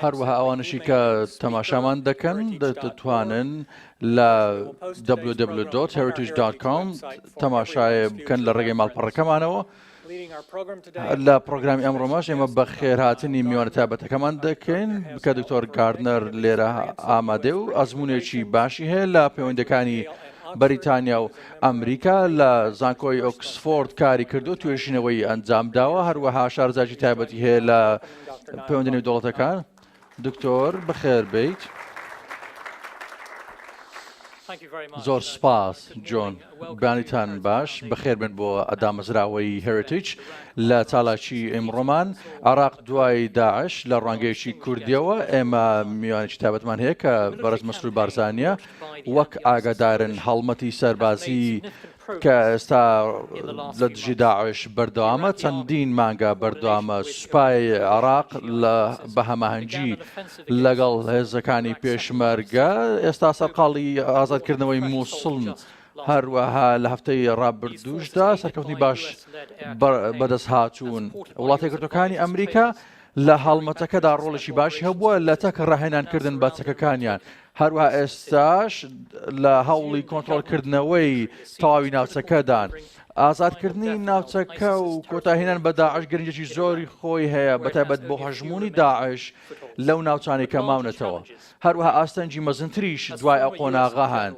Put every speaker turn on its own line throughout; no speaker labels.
هەروەها ئەوانشی کە تەماشامان دەکەن دەتوانن لە www.heritage.com تەماشای بکەن لە ڕێگەی ماڵپەڕەکەمانەوە. لە پرۆگرامی ئەمڕۆماش ئێمە بە خێرهاتنی میوانە تایبەتەکەمان دەکەین کە دکتۆر گاردنەر لێرە ئامادێ و ئەزمونێکی باشی هەیە لە پەیوەندەکانی بەریتانیا و ئەمریکا لە زانکۆی ئۆکسفۆرد کاری کردو توێژینەوەی ئەنجامداوە. هەروەها شارەزای تایبەتی هەیە لە پەیوەندی دەوڵەتەکان. دکتۆر بەخێر بیت. زۆر سپاس جۆن، بانیتان باش، بەخێر بن بۆ ئەدامە زراوەی هیریتچ لە چالاکی ئێمڕۆمان. عێراق دوای داعش لە ڕوانگەیەکی کوردیەوە ئێمە میوانێکی تایبەتمان هەیە کە بەرز مەسرور بارزانیە وەک ئاگادارن هەڵمەتی سەربازی کە ئێستا لە دژی داعش بەردەوامە، چەندین مانگە بەردەوامە. سوپای عێراق بە هەماهەنگی لەگەڵ هێزەکانی پێشمەرگە ئێستا سەرقاڵی ئازادکردنەوەی مووسڵن. هەروەها لە هەفتەی ڕابردووشدا سەرکەوتنی باش بەدەست هاتوون. وڵاتە یەکگرتووەکانی ئەمریکا لە هەڵمەتەکەدا ڕۆڵێکی باشی هەبووە لە تەک ڕاهێنانکردن بە چەکەکانیان. هەروەها ئێستاش لە هەوڵی کۆنتڕۆڵکردنەوەی تەواوی ناوچەکەدان. ئازادکردنی ناوچەکە و کۆتاهێنان بە داعش گرنگێکی زۆری خۆی هەیە بەتایبەت بۆ هەژموونی داعش لەو ناوچانەی کە ماونەتەوە. هەروەها ئاستەنجی مەزنتریش دوای ئەو قۆناغا هەن،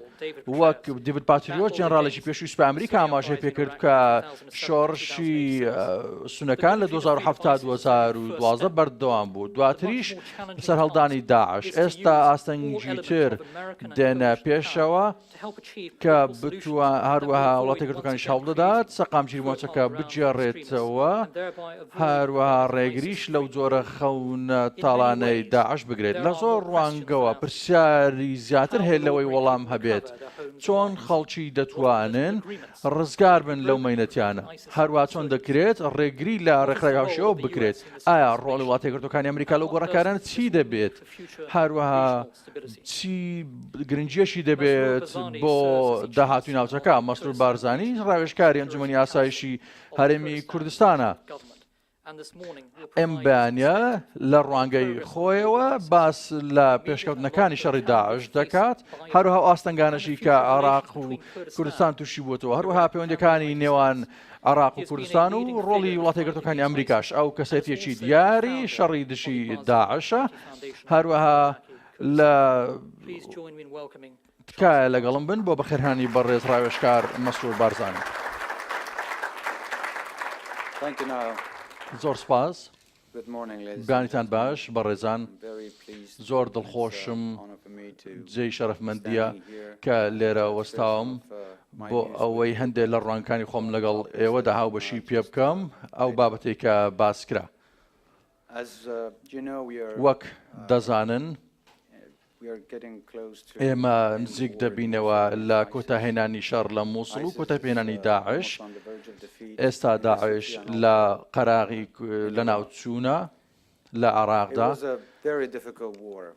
وەک دیڤید پاتریۆت جێنەڕاڵێکی پێشووی سوپای ئەمریکا ئاماژەی پێکرد کە شۆڕشی سونەکان لە 2007-2012 بەردەوام بوو. دواتریش سەر هەڵدانی داعش. ئێستا ئاستەنجی تر دێنە پێشەوە کە بتوان هەروەها وڵاتە یەکگرتووەکانیش هەوڵ دەدات سەقامگیری مۆچەکە بجێڕێتەوە، هەروەها ڕێگریش لەو جۆرە خەونە تاڵانەی داعش بگرێت. لە زۆر ڕوانگەوە پرسیاری زیاتر هەیە لەوەی وەڵام هەبێت چۆن خەڵکی دەتوانن ڕزگار بن لەو مەینەتیانە، هەروەها چۆن دەکرێت ڕێگری لە ڕێکخراوی هاوشێوە بکرێت. ئایا ڕۆڵی وڵاتە یەکگرتووەکانی ئەمریکا لەو گۆڕەکارانە چی دەبێت؟ هەروەها چی گرنگیەشی دەبێت بۆ داهاتووی ناوچەکە؟ مەسرور بارزانی ڕاوێژکاری ئەنجومەنی ئاسایشی هەرێمی کوردستانە. ئەم بەیانیە لە ڕوانگەی خۆیەوە باس لە پێشکەوتنەکانی شەڕی داعش دەکات، هەروەها ئاستەنگانەشی کە عێراق و کوردستان تووشی بووەتەوە، هەروەها پەیوەندیەکانی نێوان عێراق و کوردستان و ڕۆڵی وڵاتە یەکگرتووەکانی ئەمریکاش ئەو کەسێتیەکی دیاری شەڕی دژی داعشە. هەروەها لە تکایە لەگەڵم بن بۆ بەخێرهانی بەڕێز ڕاوێژکار مەسرور بارزانی. زۆر سپاس، بانیتان باش بەڕێزان. زۆر دڵخۆشم، جێی شەرەفمەندیە کە لێرە وەستاوم بۆ ئەوەی هەندێک لە ڕوانگەکانی خۆم لەگەڵ ئێوەدا هاوبەشی پێ بکەم ئەو بابەتێک کە باسکرا. وەک دەزانن ئێمە نزیک دەبینەوە لە کۆتاهێنانی شەڕ لە مووسڵ و کۆتاهێنانی داعش. ئێستا داعش لە قەراغی لە ناوچوونە لە عێراقدا.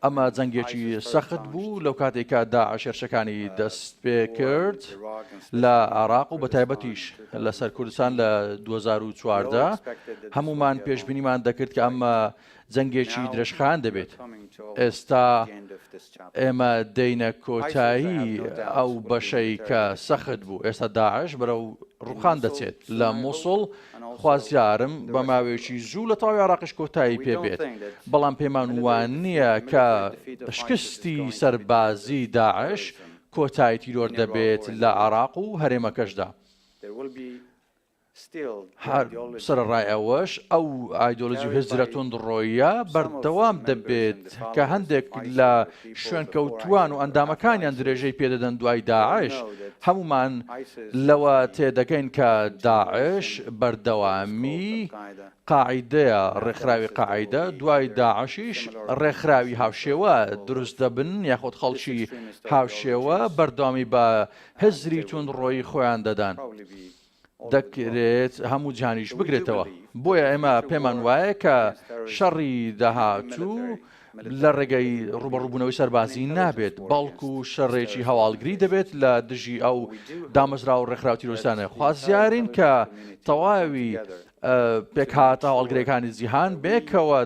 ئەمە جەنگێکی سەخت بوو لەو کاتێکە داعش هێرشەکانی دەست پێ کرد لە عێراق و بەتایبەتیش لەسەر کوردستان لە 2014. هەمومان پێشبینیمان دەکرد کە ئەمە جەنگێکی درێژخایەن دەبێت. ئێستا ئێمە دەینە کۆتایی ئەو بەشەی کە سەخت بوو. ئێستا داعش بەرەو ڕووخان دەچێت لە مووسڵ. خوازیارم بە ماوەیەکی زوو لە تەواوی عێراقیش کۆتایی پێبێت، بەڵام پێمان وان نییە کە شکستی سەربازی داعش کۆتایی تیرۆر دەبێت لە عێراق و هەرێمەکەشدا. سەرڕای ئەوەش ئەو ئایدۆلۆژی و هێزرە تۆندڕۆیە بەردەوام دەبێت کە هەندێک لە شوێنکەوتوان و ئەندامەکانیان درێژەی پێدەدەن دوای داعش. هەمومان لەوە تێدەگەین کە داعش بەردەوامی قاعیدەیە، ڕێکخراوی قاعیدە. دوای داعشیش ڕێکخراوی هاوشێوە دروست دەبن، یاخۆت خەڵکی هاوشێوە بەردەوامی بە هێزری تۆندڕۆیی خۆیان دەدان. دەکرێت هەموو جانیش بگرێتەوە. بۆیە ئێمە پێمان وایە کە شەڕی داهاتوو لە ڕێگەی ڕوبەڕووبوونەوەی سەربازی نابێت، بەڵکو شەڕێکی هەواڵگری دەبێت لە دژی ئەو دامەزرا و ڕێکخراو تیرۆریستانە. خوازیارین کە تەواوی پێکهاتە هەواڵگرەکانی جیهان بێکەوە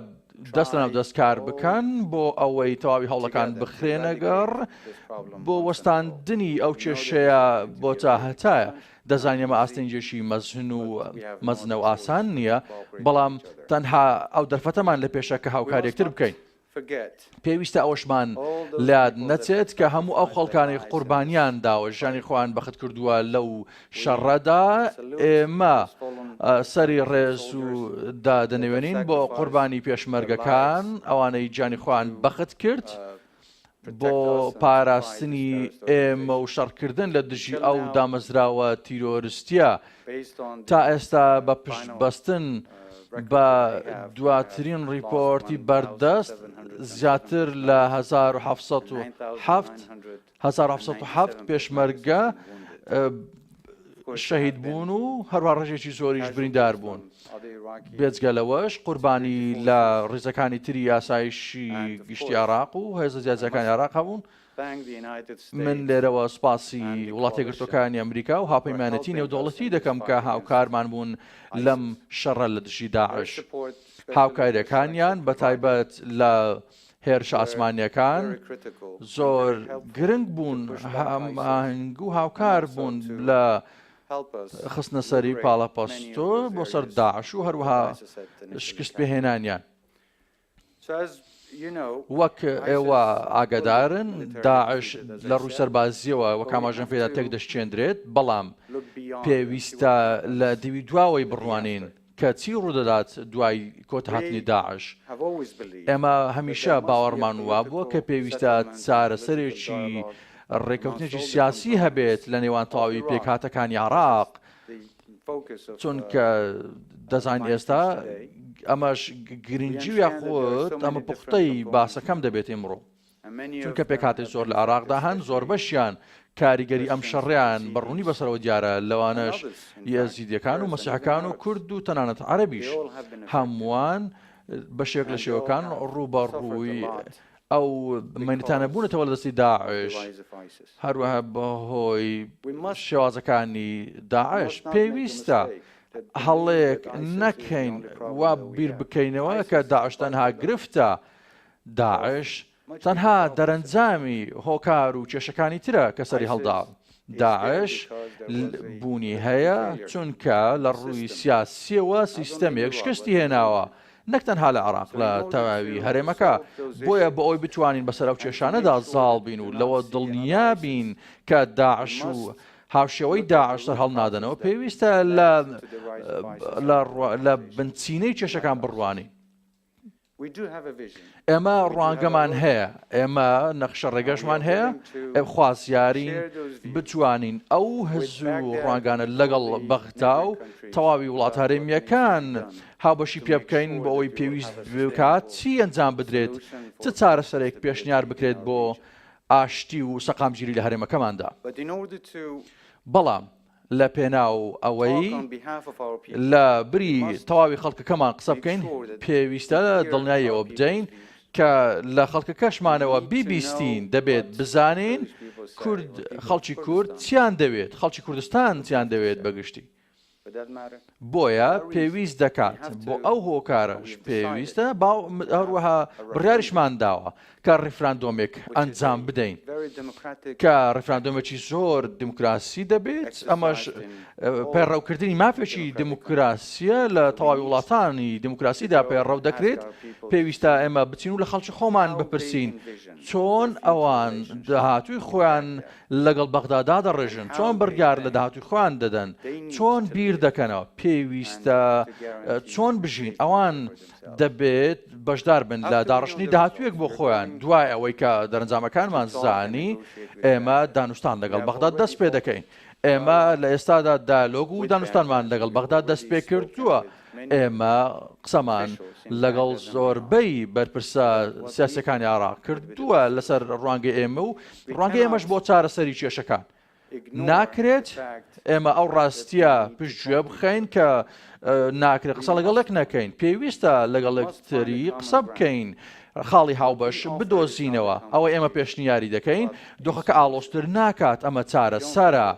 دەستناو دەستکار بکەن بۆ ئەوەی تەواوی هەوڵەکان بخرێنەگەڕ بۆ وەستاندنی ئەو کێشەیە بۆ تا هەتایە. دەزانین ئەمە ئاستەنجێکی مەزنە و ئاسان نییە، بەڵام تەنها ئەو دەرفەتەمان لە پێشە کە هاوکاریەکتر بکەین. پێویستە ئەوەشمان لاد نەچێت کە هەموو ئەو خەڵکانی قوربانیان داوە ژیانی خۆیان بەخت کردووە لەو شەڕەدا، ئێمە سەری ڕێز و دادەنێوێنین بۆ قوربانی پێشمەرگەکان ئەوانەی گیانی خۆیان بەخت کرد بۆ پاراستنی ئێمە و شەڕکردن لە دژی ئەو دامەزراوە تیرۆریستیە. تا ئێستا بە پشتبەستن بە دواترین ڕیپۆرتی بەردەست زیاتر لە 1707 پێشمەرگە شەهید بوون و هەروە ڕێژێکی زۆریش بریندار بوون. بێجگە لەوەش قوربانی لە ڕێزەکانی تری یاسایشی گشتی عێراق و هێزە جیاجەکانی عێراق هەبوون. من لێرەوە سپاسی وڵاتی یەکگرتووەکانی ئەمریکا و هاوپەیمانەتی نێودەوڵەتی دەکەم کە هاوکارمان بوون لەم شەڕە لە دژی داعش. هاوکاریەکانیان بەتایبەت لە هێرش ئاسمانیەکان زۆر گرنگ بوون، هەنگ و هاوکار بوون لە خستنە سەری پاڵەپەستۆ بۆ سەر داعش و هەروەها شکست پێهێنانیان. وەک ئێوە ئاگادارن داعش لە ڕووی سەربازیەوە وەک ئاماژەم پێدا تێک دەشتێنرێت، بەڵام پێویستە لە دیوی دواوەی بڕوانین کە چی ڕوودەدات دوای کۆتهاتنی داعش. ئێمە هەمیشە باوەڕمان وا بووە کە پێویستە چارەسەرێکی ڕێکەوتنێکی سیاسی هەبێت لە نێوان تەواوی پێکهاتەکانی عێراق، چونکە دەزانین ئێستا ئەمەش گرنگی یاخۆت ئەمە پوختەی باسەکەم دەبێت ئێمڕۆ، چونکە پێکهاتی زۆر لە عێراقدا هەن زۆر بەشیان کاریگەری ئەم شەڕیان بەڕوونی بەسەرەوە دیارە، لەوانەش یەزیدیەکان و مەسیحەکان و کورد و تەنانەت عەرەبیش هەمووان بەشێک لە شێوەکان ڕووبەڕووی ئەو مەینەتانە بوونەتەوە لە دەستی داعش، هەروەها بەهۆی شێوازەکانی داعش. پێویستە هەڵەیەک نەکەین وا بیر بکەینەوە کە داعش تەنها گرفتە، داعش تەنها دەرەنجامی هۆکار و کێشەکانی ترە کە سەری هەڵدا. داعش بوونی هەیە چونکە لە ڕووی سیاسیەوە سیستەمێک شکستی هێناوە، نەک تەنها لە عێراق لە تەواوی هەرێمەکە. بۆیە بە ئەوی بتوانین بەسەر ئەو کێشانەدا زاڵ بین و لەوە دڵنیا بین کە داعش و هاوشێوەی داعش سەر هەڵ نادەنەوە، پێویستە لە بنچینەی کێشەکان بڕوانی. ئێمە ڕوانگەمان هەیە، ئێمە نەخشە ڕێگەشمان هەیە، خوازیارین بتوانین ئەو هەزوو و ڕوانگانە لەگەڵ بەغدا و تەواوی وڵات هەرێمیەکان هاوبەشی پێ بکەین بۆ ئەوەی پێویست بکات چی ئەنجام بدرێت، چ چارەسەرێک پێشنیار بکرێت بۆ ئاشتی و سەقامگیری لە هەرێمەکەماندا. بەڵام لە پێناو ئەوەی لە بری تەواوی خەڵکەکەمان قسە بکەین، پێویستە دڵنیاییەوە بدەین کە لە خەڵکەکەشمانەوە بیبیستین دەبێت بزانین خەڵکی کورد چیان دەوێت، خەڵکی کوردستان چیان دەوێت بەگشتی. بۆیە پێویست دەکات بۆ ئەو هۆکارەش پێویستە هەروەها بڕیاریشمان داوە کە ڕیفراندۆمێک ئەنجام بدەین کە ڕیفراندۆمێکی زۆر دیموکراسی دەبێت. ئەمەش پێڕەوکردنی مافێکی دیموکراسیە لە تەواوی وڵاتانی دیموکراسیدا پێڕەو دەکرێت. پێویستە ئێمە بچین و لە خەڵکی خۆمان بپرسین چۆن ئەوان داهاتووی خۆیان لەگەڵ بەغدادا دەڕێژن، چۆن بڕیار لە داهاتووی خۆیان دەدەن، چۆن بیر دەکەنەوە، پێویستە چۆن بژین. ئەوان دەبێت بەشدار بن لە داڕشتنی داهاتوویەک بۆ خۆیان. دوای ئەوەی کە دەرەنجامەکانمان زانی، ئێمە دانوستان لەگەڵ بەغدا دەست پێ دەکەین. ئێمە لە ئێستادا دالۆگ و دانوستانمان لەگەڵ بەغدا دەست پێ کردووە. ئێمە قسەمان لەگەڵ زۆربەی بەرپرسە سیاسەکانی عێراق کردووە لەسەر ڕوانگەی ئێمە و ڕوانگەی ئێمەش بۆ چارەسەری کێشەکان. ناکرێت ئێمە ئەو ڕاستیە پشتگوێ بخەین کە ناکرێت قسە لەگەڵێک نەکەین، پێویستە لەگەڵێکتری قسە بکەین، خاڵی هاوبەش بدۆزینەوە ئەوەی ئێمە پێشنیاری دەکەین دۆخەکە ئاڵۆزتر ناکات ئەمە چارە سەرە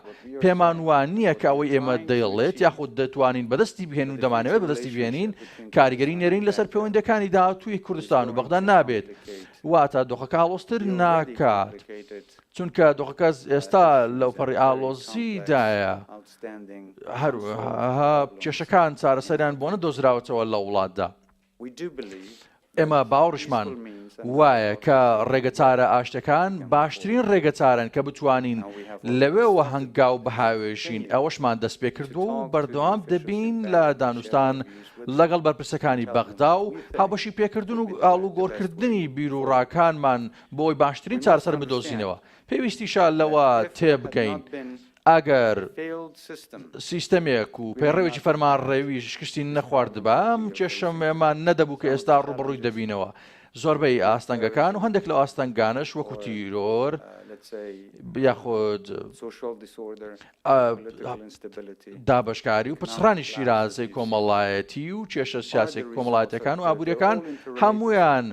پێمان وان نییە کە ئەوەی ئێمە دەیڵێت یاخود دەتوانین بەدەستی بهێن و دەمانەوێت بەدەستی بهێنین کاریگەری نێرین لەسەر پەیوەندەکانی داهاتووی کوردستان و بەغدا نابێت واتە دۆخەکە ئاڵۆزتر ناکات چونکە دۆخەکە ئێستا لەو پەڕی ئاڵۆزیدایە هەروەها کێشەکان چارەسەریان بۆ نەدۆزراوەتەوە لە وڵاتدا ئێمە باوەڕشمان وایە کە ڕێگەچارە ئاشتەکان باشترین ڕێگەچارن کە بتوانین لەوێەوە هەنگاو بەهاوێژین ئەوەشمان دەست پێ کردووە و بەردەوام دەبین لە دانوستان لەگەڵ بەرپرسەکانی بەغدا و هاوبەشی پێکردن و ئاڵوگۆڕکردنی بیرروڕاکانمان بۆی باشترین چارەسەر بدۆزینەوە پێویستیشە لەوە تێبگەین ئەگەر سیستەمێک و پەیڕێوێکی فەرمانڕێوی شکستی نەخواردبە ئەم کێشەمێمان نەدەبوو کە ئێستا ڕوبڕووی دەبینەوە زۆربەی ئاستەنگەکان و هەندێک لە ئاستەنگانش وەکو تیرۆر یاخود دابشکاری و پچڕانی شیرازەی کۆمەڵایەتی و کێشە سیاسێک کۆمەڵایەتەکان و ئابوووریەکان هەمویان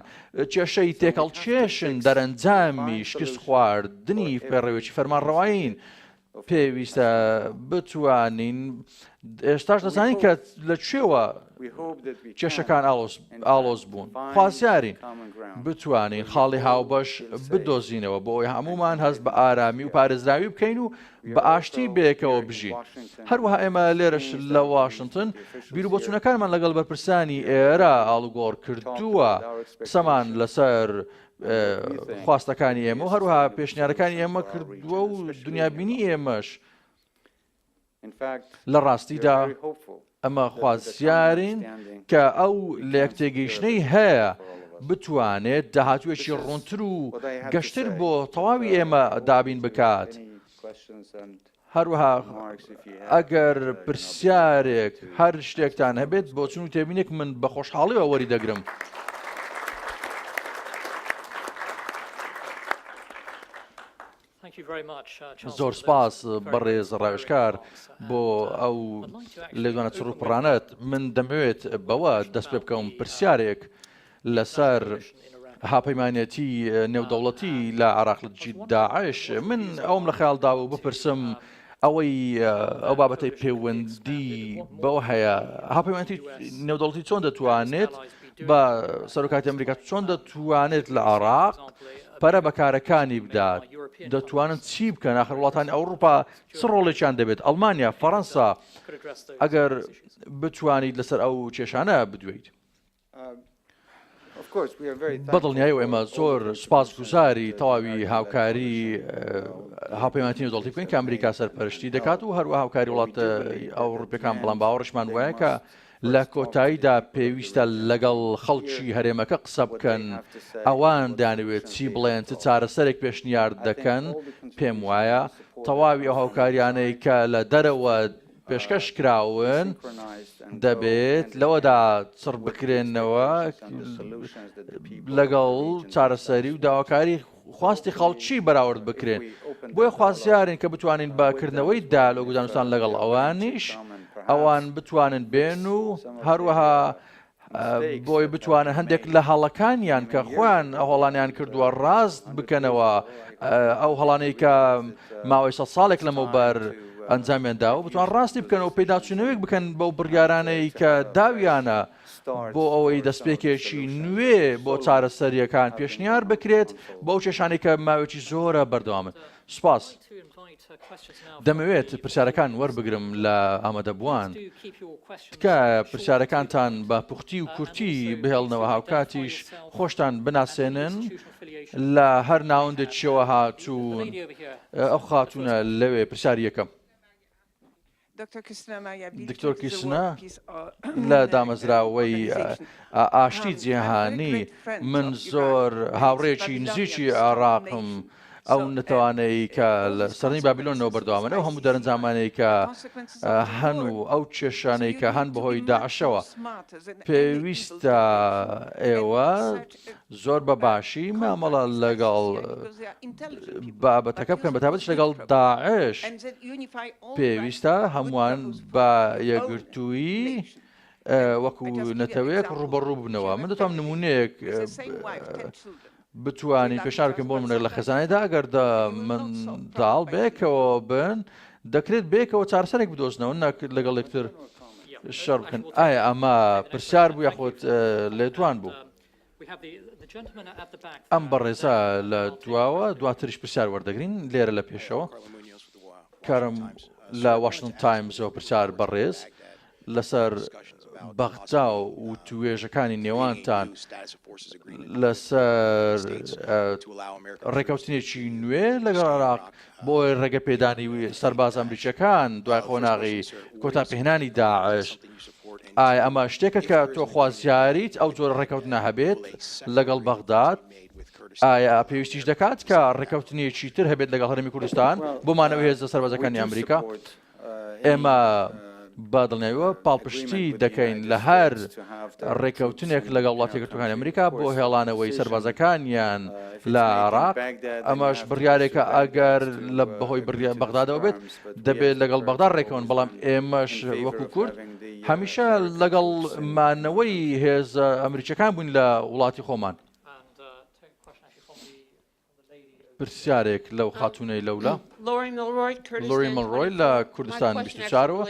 کێشەی تێکەڵ چێشن دەرەنجامی شکست خواردنی پەیڕێوێکی فەرمانڕەوایین پێویستە بتوانین ئێستاش دەزانین کە لەکوێوە کێشەکان ئاڵۆز بوون خوازیارین بتوانین خاڵی هاوبەش بدۆزینەوە بۆ ئەوەی هەمومان هەست بە ئارامی و پارێزراوی بکەین و بە ئاشتی بێکەوە بژین هەروەها ئێمە لێرەش لە واشنتن بیرروبۆچوونەکانمان لەگەڵ بەرپرسانی ئێرە ئاڵوگۆڕ کردووە قسەمان لەسەر خواستەکانی ئێمە و هەروەها پێشنیارەکانی ئێمە کردووە و دنیابینی ئێمەش لە ڕاستیدا ئەمە خوازیارین کە ئەو لە یەکتێگەیشتنەی هەیە بتوانێت داهاتوێکی ڕوونتر و گەشتر بۆ تەواوی ئێمە دابین بکات هەروەها ئەگەر پرسیارێک هەر شتێکتان هەبێت بۆ چون و تێبینێک من بە خۆشحاڵیەوە وەری دەگرم زۆر سپاس بەڕێز ڕاوێژکار بۆ ئەو لێدوانە چڕوپڕانەت من دەمەوێت بەوە دەست پێ بکەم پرسیارێک لەسەر هاپەیمانەتی نێودەوڵەتی لە عێراق لە داعش من ئەوم لە خەیاڵدا و بپرسم ئەوەی ئەو بابەتەی پەیوەندی بەوە هەیە هاپەیمانەتی نێودەوڵەتی چۆن دەتوانێت بە سەرۆکاتی ئەمریکا چۆن دەتوانێت لە عێراق پەرە بەکارەکانی بدات دەتوانن چی بکەن ئاخر وڵاتانی ئەوروپا چ ڕۆڵێکیان دەبێت ئەڵمانیا فەڕەنسا ئەگەر بتوانیت لەسەر ئەو کێشانە بدوێیت بەدڵنیایی و ئێمە زۆر سپاسگوزاری تەواوی هاوکاری هاوپەیمانەتی نێودەوڵەتی بکەین کە ئەمریکا سەرپەرشتی دەکات و هەروە هاوکاری وڵاتە ئەوروپیەکان بەڵام باوەڕشمان وایە کە لە کۆتاییدا پێویستە لەگەڵ خەڵکی هەرێمەکە قسە بکەن ئەوان دانوێت چی بڵێن چ چارەسەرێک پێشنیار دەکەن پێم وایە تەواوی ئەو هاوکاریانەی کە لە دەرەوە پێشکەش کراون دەبێت لەوەدا چڕ بکرێنەوە لەگەڵ چارەسەری و داواکاری خواستی خەڵکی بەراورد بکرێن بۆیە خوازیارین کە بتوانین بەکردنەوەی دالۆگ و دانوستان لەگەڵ ئەوانیش ئەوان بتوانن بێن و هەروەها بۆی بتوانن هەندێک لە هەڵەکانیان کە خۆیان ئەو هەڵانیان کردووە ڕاست بکەنەوە ئەو هەڵانەی کە ماوەی 100 ساڵێک لەمەوبەر ئەنجامیاندا و بتوان ڕاستی بکەن و پەیداچوونەوەیەک بکەن بەو بڕیارانەی کە داویانە بۆ ئەوەی دەستپێکێکی نوێ بۆ چارەسەریەکان پێشنیار بکرێت بەو کێشانەی کە ماوەیەکی زۆرە بەردەوامن سوپاس دەمەوێت پرسیارەکان وەربگرم لە ئامادەبووان تکایە پرسیارەکانتان بە پوختی و کورتی بهێڵنەوە هاوکاتیش خۆشتان بناسێنن لە هەر ناوەندێکیەوە هاتوون ئەو خاتونە لەوێ پرسیاری یەکەم دکتۆر کیسنە لە دامەزراوەی ئاشتی جیهانی من زۆر هاوڕێکی نزیکی عێراقم ئەو نەتوانەی کە لە سەرنی بابیلۆنەوە بەردەوامن ئەو هەموو دەرەنجامانەی کە هەن و ئەو کێشانەی کە هەن بەهۆی داعشەوە پێویستە ئێوە زۆر بەباشی مامەڵە لەگەڵ بابەتەکە بکەن بەتابەتش لەگەڵ داعش پێویستە هەمووان بە یەکگرتووی وەکو نەتەوەیەک ڕوبەڕوو ببنەوە. من دەتوانم نمونەیەک بتوانین پێشنیار بکەم بۆ منێک لە خێزانەیەدا ئەگەر منداڵ بێکەوە بن دەکرێت بێکەوە چارەسەرێک بدۆزنەوە نەک لەگەڵ یەکتر شەڕ بکەن. ئایا ئەمە پرسیار بوو یاخۆت لێدوان بوو؟ ئەم بەڕێزە لە دواوە دواتریش پرسیار وەردەگرین لێرە لە پێشەوە. کارم لە واشنتن تایمزەوە پرسیار بەڕێز لەسەر بەغجا و توێژەکانی نێوانتان لەسەر ڕێکەوتنێکی نوێ لەگەڵ عێراق بۆی ڕێگەپێدانی سەرباز ئەمریکیەکان دوای خۆناغی کۆتاپێهێنانی داعش. ئایا ئەمە شتێکە کە تۆ خوازیاریت ئەو جۆرە ڕێکەوتنە هەبێت لەگەڵ بەغداد؟ ئایا پێویستیش دەکات کە ڕێکەوتنیەکی تر هەبێت لەگەڵ هەرێمی کوردستان بۆ مانەوەی هێزە سەربازەکانی ئەمریکا؟ ئێمە با دڵنیاییەوە پاڵپشتی دەکەین لە هەر ڕێکەوتنێک لەگەڵ وڵاتی یەکگرتووەکانی ئەمریکا بۆ هێڵانەوەی سەربازەکانیان لە عێراق. ئەمەش بڕیارێکە ئەگەر لە بەهۆی بەغدادەوە بێت دەبێت لەگەڵ بەغداد ڕێکەون، بەڵام ئێمەش وەکو کورد هەمیشە لەگەڵ مانەوەی هێزە ئەمریکیەکان بووین لە وڵاتی خۆمان. پرسیارێک لەو خاتونەی لەولا لۆری مڵڕۆی لە کوردستان 24ەوە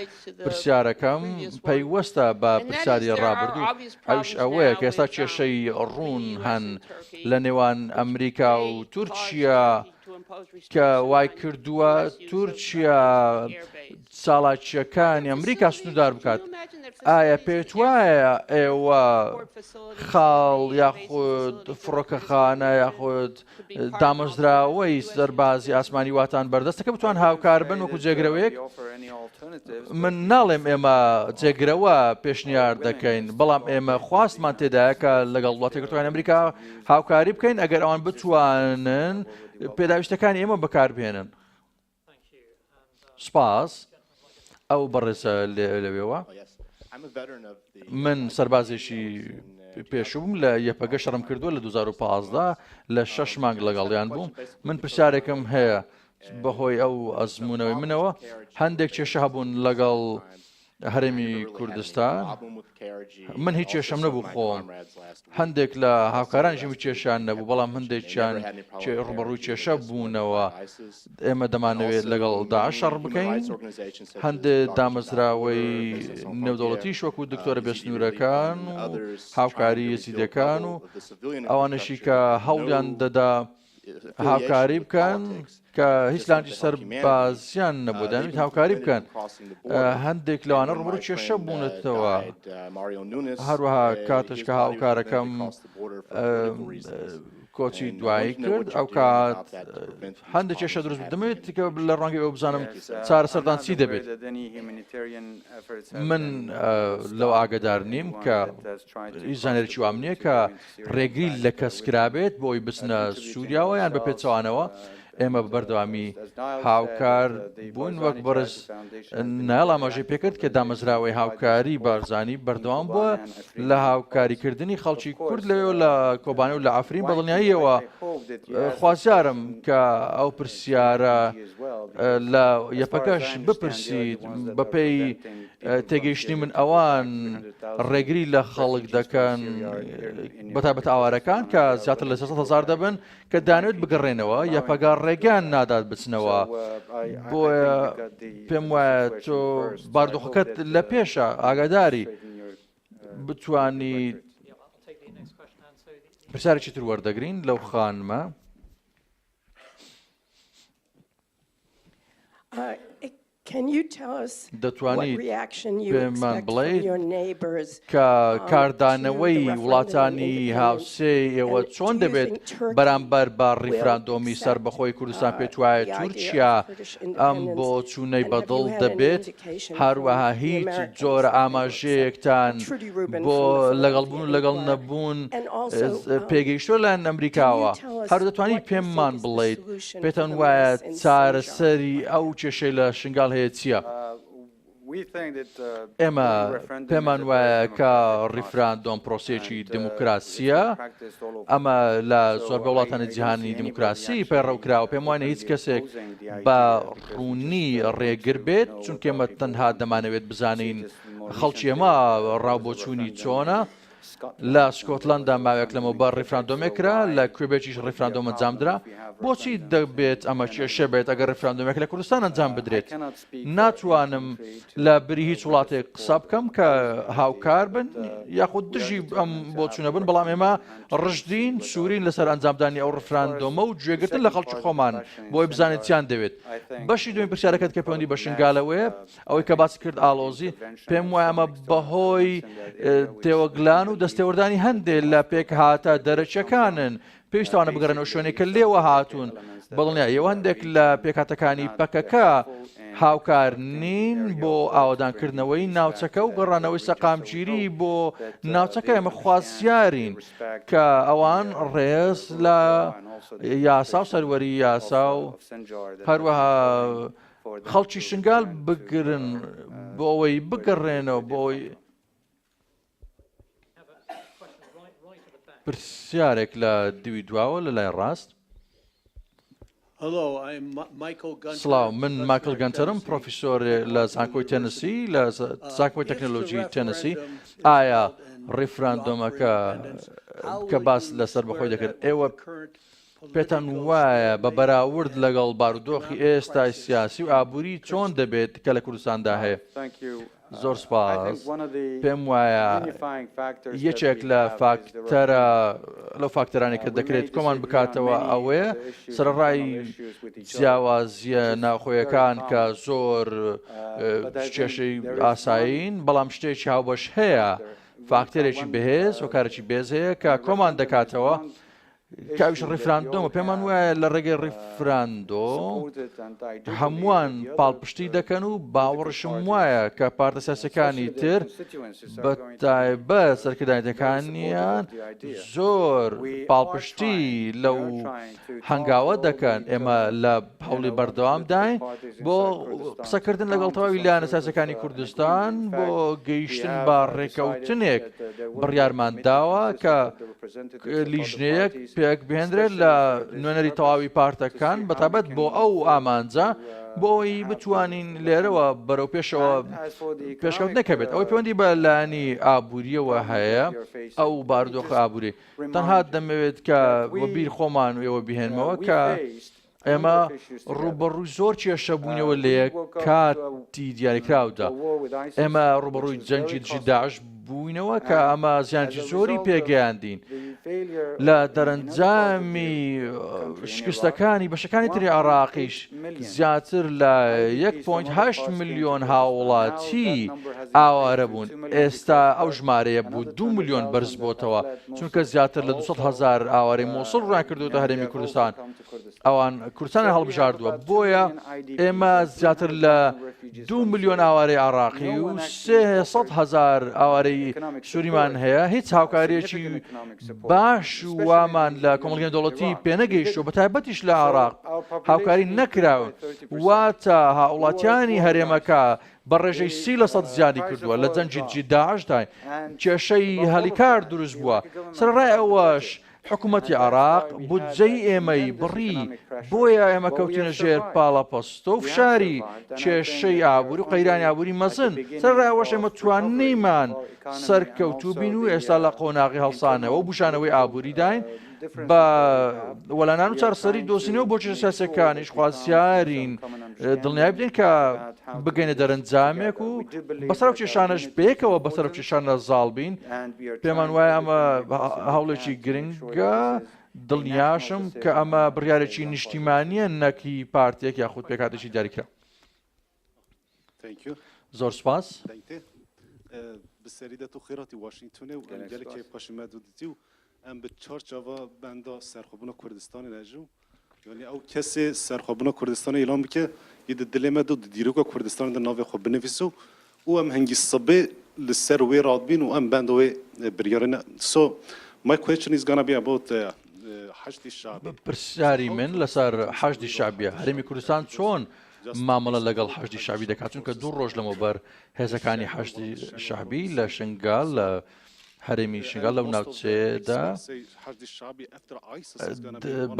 پرسیارەکەم پەیوەستە بە پرسیاری ڕابردوو ئەوش ئەوەیە کە ئێستا کێشەی ڕوون هەن لە نێوان ئەمریکا و تورکیا کە وای کردووە تورکیا چالاکیەکانی ئەمریکا سنوودار بکات. ئایا پێت وایە ئێوە خاڵ یاخود فڕۆکەخانە یاخود دامەزراوەی سەربازی ئاسمانی واتان بەردەستەکە بتوان هاوکار بن وەکو جێگرەوەیەک؟ من ناڵێم ئێمە جێگرەوە پێشنیار دەکەین، بەڵام ئێمە خواستمان تێدایە کە لەگەڵ وڵاتی یەکگرتووەکانی ئەمریکا هاوکاری بکەین ئەگەر ئەوان بتوانن پێداویستەکانی ئێمە بەکاربهێنن. سپاس. ئەو بەڕێزە لەوێوە من سەربازێکی پێشووم لە یەپەگە شەڕم کردووە لە 2015 لە 6 مانگ لەگەڵیان بووم. من پرسیارێکم هەیە بەهۆی ئەو ئەزمونەوەی منەوە هەندێک کێشە هەبوون لەگەڵ هەرێمی کوردستان. من هیچ کێشەم نەبوو خۆم، هەندێک لە هاوکارانشمی کێشیان نەبوو، بەڵام هەندێکیان ڕوبەڕووی کێشە بوونەوە. ئێمە دەمانەوێت لەگەڵ داعش شەڕ بکەین. هەندێک دامەزراوەی نێودەوڵەتیش وەکو دکتۆرە بێسنوورەکان و هاوکاری یەزیدیەکان و ئەوانەشی کە هەوڵیان دەدا هاوکاری بکەن کە هیچ لانجی سەربازیان نەبوو دەمێت هاوکاری بکەن. هەندێک لەوانە ڕوبەڕووی کێشە بوونەتەوە. هەروەها کاتش کە هاوکارەکەم کۆچی دوایی کرد ئەو کات هەندێک کێشە دروست دەمێت کە لە ڕەنگەی ئەو بزانم چارەسەردان چی دەبێت. من لەو ئاگادار نیم کە هیچ زانێرێکی وام نییە کە ڕێگری لە کەسکرابێت بۆی بچنە سووریاوە یان بە پێچەوانەوە. ئێمە بەردەوامی هاوکار بوون وەک بەڕێز نایڵ ئاماژەی پێکرد کە دامەزراوەی هاوکاری بارزانی بەردەوام بووە لە هاوکاریکردنی خەڵکی کورد لەوێ لە کۆبانە و لە ئافرین بەدڵنیاییەوە. خوازیارم کە ئەو پرسیارە لە یەپەکەش بپرسیت بەپێی تێگەیشتنی من ئەوان ڕێگری لە خەڵک دەکەن بەتابەت ئاوارەکان کە زیاتر لە 300,000 دەبن کە دانوێت بگەڕێنەوە یەپەگا ڕێگان نادات بچنەوە. بۆیە پێم وایە تۆ باردۆخەکەت لە پێشە ئاگاداری بتوانی پرسیارێکی تر وەردەگرین لەو خانمە. دەتوانیت پێمان بڵێیت کە کاردانەوەی وڵاتانی هاوسێی ئێوە چۆن دەبێت بەرامبەر بە ڕیفراندۆمی سەربەخۆی کوردستان پێت وایە تورکیا ئەم بۆ چوونەی بەدڵ دەبێت؟ هەروەها هیچ جۆرە ئاماژەیەکتان بۆ لەگەڵبوون و لەگەڵ نەبوون پێگەیشتووە لەلایەن ئەمریکاوە؟ هەرو دەتوانیت پێممان بڵێیت پێتان وایە چارەسەری ئەو کێشەی لە شنگال هەیە چییە؟ ئێمە پێمان وایە کە ڕیفراندۆم پرۆسەیەکی دموکراسیە ئەمە لە زۆربەی وڵاتانی جیهانی دیموکراسی پەیڕەوکراوە پێم وانە هیچ کەسێک بە ڕوونی ڕێگر بێت چونکە ئێمە تەنها دەمانەوێت بزانین خەڵکی ئێمە ڕاوبۆچوونی چۆنە لە سکۆتلەندا ماوەیەک لەمە بە ڕیفراندۆمێکرا لە کوێبێکیش ڕیفراندۆم ئەنجامدرا بۆچی دەبێت ئەمە کێشە بێت ئەگەر ڕیفراندۆمێک لە کوردستان ئەنجام بدرێت ناتوانم لە بری هیچ وڵاتێک قسە بکەم کە هاوکار بن یاخود دژی ئەم بۆچوونە بن بەڵام ئێمە ڕژدین سوورین لەسەر ئەنجامدانی ئەو ڕیفراندۆمە و گوێگرتن لە خەڵکی خۆمان بۆی بزانێت چیان دەوێت بەشی دوێن پرسیارەکەت کە پەیوەندی بە شنگالەوەیە ئەوەی کە باسی کرد ئاڵۆزی پێم وایە ئەمە بەهۆی تێوەگلان و دەستێوەردانی هەندێک لە پێک هاتە دەرەچەکانن پێویستوانە بگەڕێنەوە شوێنێک کە لێوە هاتوون بەڵنیا ئێوە هەندێک لە پێکهاتەکانی پەکەکە هاوکار نین بۆ ئاوادانکردنەوەی ناوچەکە و گەڕانەوەی سەقامگیری بۆ ناوچەکە ئێمە خواستیارین کە ئەوان ڕێز لە یاسا و سەروەری یاسا و هەروەها خەڵکی شنگال بگرن بۆ ئەوەی بگەڕێنەوە بۆی پرسیارێک لە دوی دواوە لە لای ڕاست سڵاو من مایکل گەنتەرم پرۆفیسۆر لە زانکۆی تەنسی لە زانکۆی تەکنۆلۆژی تەنسی ئایا ڕیفراندۆمەکە کە باس لەسەر بەخۆی دەکرد ئێوە پێتان وایە بە بەراورد لەگەڵ بارودۆخی ئێستای سیاسی و ئابووری چۆن دەبێت کە لە کوردستاندا هەیە زۆر سپاس پێم وایە یەکێک لە فاکتەرە لەو فاکتەرانی کە دەکرێت کۆمان بکاتەوە ئەوەیە سەرڕای جیاوازیە ناوخۆیەکان کە زۆر کێشەی ئاسایین بەڵام شتێکی هاوبەش هەیە فاکتەرێکی بەهێز و کارێکی بێز هەیە کە کۆمان دەکاتەوە کاویش ڕیفراندۆمە پێمان وایە لە ڕێگەی ڕیفراندۆ هەمووان پاڵپشتی دەکەن و باوەڕشم وایە کە پارتە سیاسیەکانی تر بە تایبەت سەرکردایەتەکانیان زۆر پاڵپشتی لەو هەنگاوە دەکەن ئێمە لە هەوڵی بەردەوام داین بۆ قسەکردن لەگەڵ تەواوی لایەنە سیاسیەکانی کوردستان بۆ گەیشتن بە ڕێکەوتنێک بڕیارمان داوە کە لیژنەیەک پێک بهێنرێت لە نوێنەری تەواوی پارتەکان بەتابەت بۆ ئەو ئامانجە بۆ ئەوی بتوانین لێرەوە بەرەو پێشەوە پێشکەوت نەکەبێت ئەوەی پەیوەندی بە لایەنی ئابووریەوە هەیە ئەو بارودۆخە ئابووری تەنها دەمەوێت کە بە بیر خۆمان ئێوە بهێنمەوە کە ئێمە ڕوبەڕووی زۆر کێشە بوونەوە لە یەک کاتی دیاریکراودا ئێمە ڕوبەڕووی جەنگی دژی داعش بووینەوە کە ئەمە زیانکی زۆری پێگەیاندین لە دەرەنجامی شکستەکانی بەشەکانی تری عێراقیش زیاتر لە 1.8 ملیۆن هاوڵاتی ئاوارە بوون ئێستا ئەو ژمارەیە بوو 2 ملیۆن بەرز بۆتەوە چونکە زیاتر لە 200,000 ئاوارەی مۆسڵ ڕوان کردوتە هەرێمی کوردستان ئەوان کوردستان هەڵبژاردووە بۆیە ئێمە زیاتر لە 2 ملیۆن ئاوارەی عێراقی و 300,000 ئاوارەی سووریمان هەیە هیچ هاوکاریەکی باش وامان لە کۆمەڵگەی دەوڵەتی پێنەگەیشتووە بەتایبەتیش لە عێراق هاوکاری نەکراون واتە هاوڵاتیانی هەرێمەکە بە ڕێژەی 30% زیادی کردووە لە جەنگی دژی داعشدا کێشەی هەلیکار دروست بووە سەرڕای ئەوەش حکوومەتی عێراق بودجەی ئێمەی بڕی بۆیە ئێمە کەوتینە ژێر پاڵەپەستە و فشاری کێشەی ئابووری و قەیرانی ئابووری مەزن سەرڕای ئەوەش ئێمە توانیمان سەرکەوتوو بین و ئێستا لە قۆناغی هەڵسانەوە و بوشانەوەی ئابووری داین بە وەلانان و چارسەری دۆزینەوە بۆ کێشە سیاسیەکانیش خواستیارین دڵنیای بدەین کە بگەینە دەرەنجامێک و بەسەر ئەو کێشانەش بێکەوە بەسەر ئەو کێشانە زاڵ بین پێمان وایە ئەمە هەوڵێکی گرنگە دڵنیاشم کە ئەمە بڕیارێکی نیشتیمانیە نەکی پارتێک یاخود پێکهاتێکی دیاریکرا زۆر سپاس
بسەری دەتۆ خێراتی واشنتنە و گەلێکی پاشمەدودتی و ئەم بە چارچاوا بەندا سەرخۆبوونە کوردستانی نەژوو یعنی ئەو کەسێ سەرخۆبوونە کوردستانی ئێلان بکە یدە دلێمە و دیروکە کوردستان دە ناوێ خۆ بنویسە و ئەم هەنگی سەبێ لەسەر وێ ڕادبین و ئەم بەندەوێ بریارە so my question is gonna be about حەشتی شعبی
پرسیاری من لەسەر حەشتی شعبیە هەرێمی کوردستان چۆن مامەڵە لەگەڵ حەشدی شعبی دەکات چونکە 2 ڕۆژ لەمەوبەر هێزەکانی حەشدی شعبی لە شنگال لە هەرێمی شنگال لەو ناوچەیەدا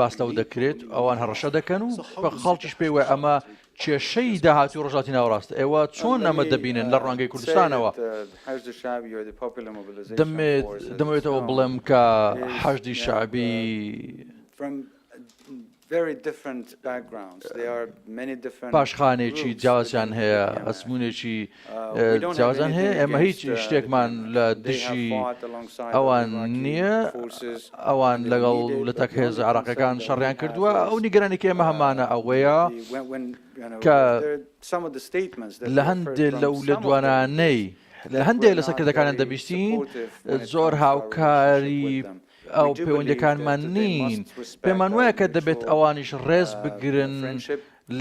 باس لەو دەکرێت ئەوان هەڕەشە دەکەن و بە خەڵکیش پێی وایە ئەمە کێشەی داهاتوی ڕۆژهاتی ناوەڕاستە ئێوە چۆن ئەمە دەبینن لە ڕوانگەی کوردستانەوە دەمەوێتەوە بڵێم کە حەشدی شعبی پاشخانێکی جیاوازیان هەیە ئەزمونێکی جیاوازیان هەیە ئێمە هیچ شتێکمان لە دژی ئەوان نییە ئەوان لەگەڵ لە تەک هێز عێراقیەکان شەڕیان کردووە ئەو نیگەرانێکی ئێمە هەمانە ئەوەیە کە لە هەندێک لە دوانانەی لە هەندێک لە سەرکردەکانیان دەبیستین زۆر هاوکاری ئەو پەیوەندیەکانمان نین پێمان وایە کە دەبێت ئەوانیش ڕێز بگرن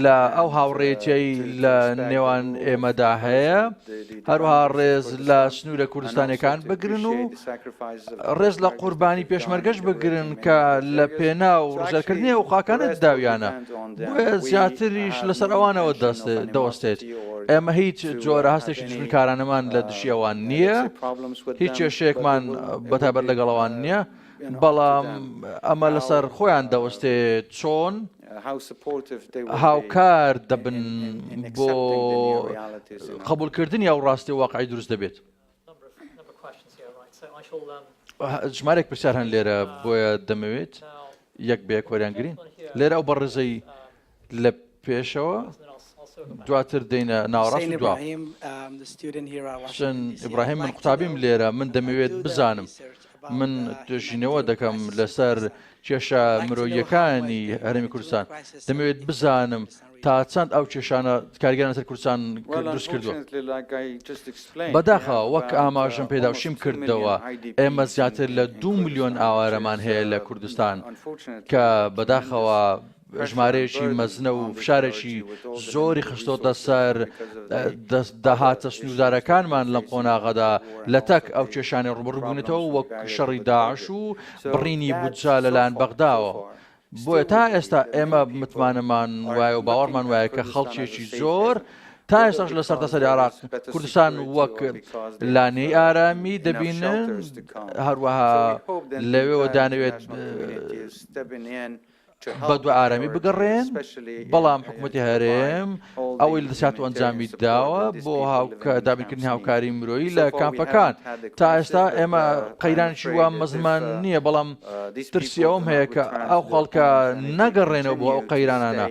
لە ئەو هاوڕێیەتی لە نێوان ئێمەدا هەیە هەروەها ڕێز لە سنوورە کوردستانیەکان بگرن و ڕێز لە قوربانی پێشمەرگەش بگرن کە لە پێنا و ڕژێرکردنی و خاکانە داویانە بۆیە زیاتریش لەسەر ئەوانەوە دەوەستێت ئێمە هیچ جۆرە هەستێکی دژمنکارانەمان لە دشی ئەوان نییە هیچ کێشەیەکمان بەتایبەت لەگەڵەوان نییە بەڵام ئەمە لەسەر خۆیان دەوەستێت چۆن هاوکار دەبن بۆ قبولکردنی ئەو ڕاستی واقعی دروست دەبێت ژمارێک پرسیار هەن لێرە بۆیە دەمەوێت یەک بەیەک وەریانگرین لێرە ئەو بەڕێزەی لە پێشەوە دواتر دەینە ناوەڕاست و دوا شن ئیبراهیم من قوتابیم لێرە من دەمەوێت بزانم من توێژینەوە دەکەم لەسەر کێشە مرۆییەکانی هەرێمی کوردستان دەمەوێت بزانم تا چەند ئەو کێشانە کارگەران سەر کوردستان دروست کردووە بەداخەوە وەک ئاماژەم پێداوشیم کردەوە ئێمە زیاتر لە 2 ملیۆن ئاوارەمان هەیە لە کوردستان کە بەداخەوە ژمارەیەکی مەزنە و فشارێکی زۆری خستۆتە سەر داهاتە سنووردارەکانمان لەم قۆناغەدا لە تەک ئەو کێشانی ڕوبڕووبوونێتەوە وەک شەڕی داعش و بڕینی بودجا لەلایەن بەغداوە بۆیە تا ئێستا ئێمە متمانەمان وایە و باوەڕمان وایە کە خەڵکێکی زۆر تا ئێستاش لە سەرتاسەری عێراق کوردستان وەک لانەی ئارامی دەبینن هەروەها لەوێەوە دانەوێت بە دوای ئارامی بگەڕێن بەڵام حکوومەتی هەرێم ئەوەی لە دەسات و ئەنجامی داوە بۆ دابینکردنی هاوکاری مرۆیی لە کامپەکان تا ئێستا ئێمە قەیرانشی وان مەزنمان نییە بەڵام ترسی ئەوم هەیە کە ئەو خەڵکە نەگەڕێنەوە بۆ ئەو قەیرانانە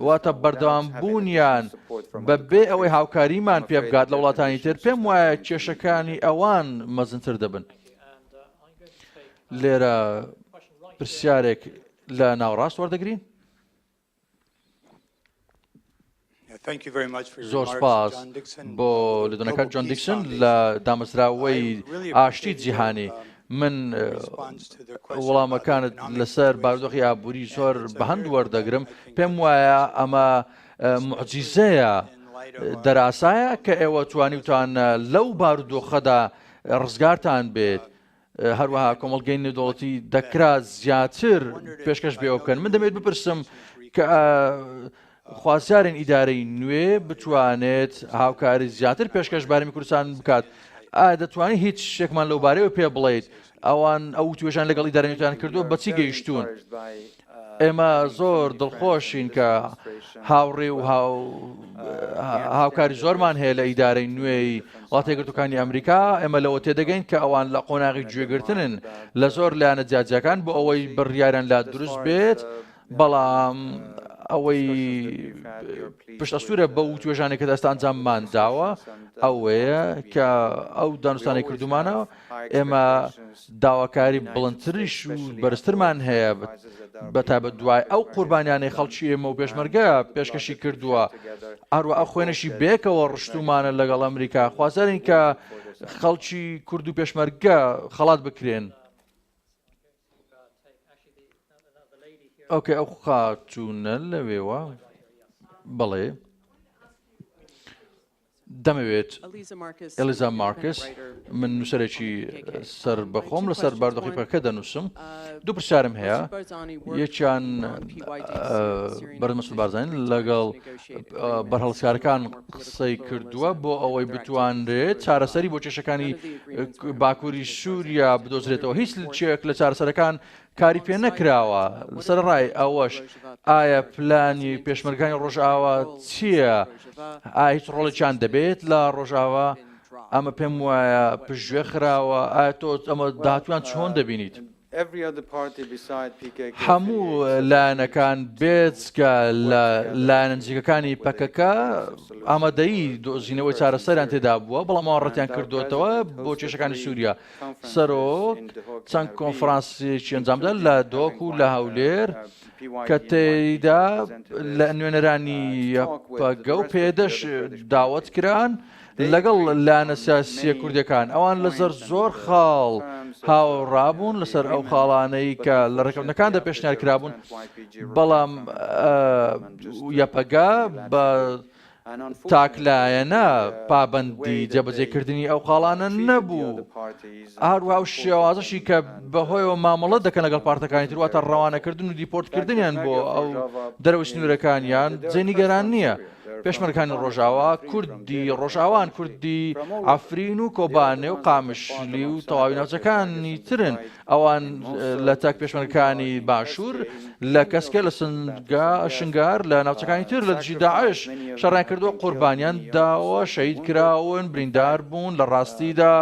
واتە بەردەوام بوونیان بەبێ ئەوەی هاوکاریمان پێ بگات لە وڵاتانی تر پێم وایە کێشەکانی ئەوان مەزنتر دەبن لێرە پرسیارێک لە ناوەڕاست وەردەگرین زۆر سپاس بۆ لەدونەکە جۆن دیکسن لە دامەزراوەی ئاشتی جیهانی من وەڵامەکانت لەسەر بارودۆخی ئابووری زۆر بە هەند وەردەگرم پێم وایە ئەمە موعجیزەیە دەراسایە کە ئێوە توانیوتان لەو بارودۆخەدا ڕزگارتان بێت هەروەها کۆمەڵگەی نێودەوڵەتی دەکرا زیاتر پێشکەش بێەوە بکەن من دەمێت بپرسم کە خوازیارن ئیدارەی نوێ بتوانێت هاوکاری زیاتر پێشکەش بارەمی کوردستان بکات ئایا دەتوانێت هیچ شتێکمان لەو بارەیەوە پێ بڵێیت ئەوان ئەو توێژان لەگەڵ ئیدارەی نوێتان کردووە بەچی گەیشتوون ئێمە زۆر دڵخۆشین کە هاوڕێ و هاوکاری زۆرمان هەیە لە ئیدارەی نوێی وڵاتە یەکگرتووەکانی ئەمریکا ئێمە لەوە تێدەگەین کە ئەوان لە قۆناغی گوێگرتنن لە زۆر لایەنە جیاجیەکان بۆ ئەوەی بڕیاریان لا دروست بێت بەڵام ئەوەی پشتەسوورە بەو توێژانێک کە دەستا ئەنجاممان داوە ئەوەیە کە ئەو دانوستانی کردومانەوە ئێمە داواکاری بڵندتریش و بەرزترمان هەیە بەتابەت دوای ئەو قوربانیانەی خەڵکی ئێمە و پێشمەرگە پێشکەشی کردووە هەروە ئەو خوێنەشی بێکەوە ڕشتومانە لەگەڵ ئەمریکا خوازارین کە خەڵکی کورد و پێشمەرگە خەڵات بکرێن ئۆکێ ئەو خاتوونە لەوێوە بەڵێ دەمەوێت ئەلیزا مارکس من نووسەرێکی سەر بەخۆم لەسەر باردۆخی پەکەکە دەنووسم دوو پرسیارم هەیە یەکیان بەرز بارزانین لەگەڵ بەرهەڵسکارەکان قسەی کردووە بۆ ئەوەی بتوانرێت چارەسەری بۆ کێشەکانی باکووری سووریا بدۆزرێتەوە هیچ چێک لە چارەسەرەکان کاری پێ نەکراوە لەسەر ڕای ئەوەش ئایا پلانی پێشمەرگەکانی ڕۆژئاوا چییە؟ ئایا هیچ ڕۆڵێکیان دەبێت لە ڕۆژئاوا؟ ئەمە پێم وایە پشتگوێ خراوە ئایا تۆ ئەمە داهاتویان چۆن دەبینیت؟ هەموو لایەنەکان بێجگە لە لایەنە نزیکەکانی پەکەکە ئامادەیی دۆزینەوەی چارەسەریان تێدا بووە بەڵام ئەوان ڕەتیان کردوێتەوە بۆ کێشەکانی سووریا. سەرۆک چەند کۆنفرانسێکی ئەنجامدا لە دۆک و لە هەولێر کە تێیدا لە نوێنەرانی پەگە و پێدەش داوەت کران لەگەڵ لایەنە سیاسیە کوردیەکان ئەوان لەسەر زۆر خاڵ هاوڕابوون لەسەر ئەو خاڵانەی کە لە ڕێکەوتنەکاندا پێشنیار کرابوون بەڵام یەپەگا بە تاکلایەنە پابەندی جێبەجێکردنی ئەو خاڵانە نەبوو هەروەها شێوازەشی کە بەهۆیەوە مامەڵەت دەکەن لەگەڵ پارتەکانی تر واتە ڕەوانەکردن و دیپۆرتکردنیان بۆ ئەو دەرەوەی سنوورەکانیان جێنیگەران نییە. پێشمەرگەکانی ڕۆژاوا کوردی ڕۆژاوان کوردی ئەفرین و کۆبانێ و قامشلی و تەواوی ناوچەکانی ترن ئەوان لە تاک پێشمەرگەکانی باشوور لە کەسکە لە شنگار لە ناوچەکانی تر لە دژی داعش شەڕیان کردووە قوربانیان داوە شەهید کراون بریندار بوون لە ڕاستیدا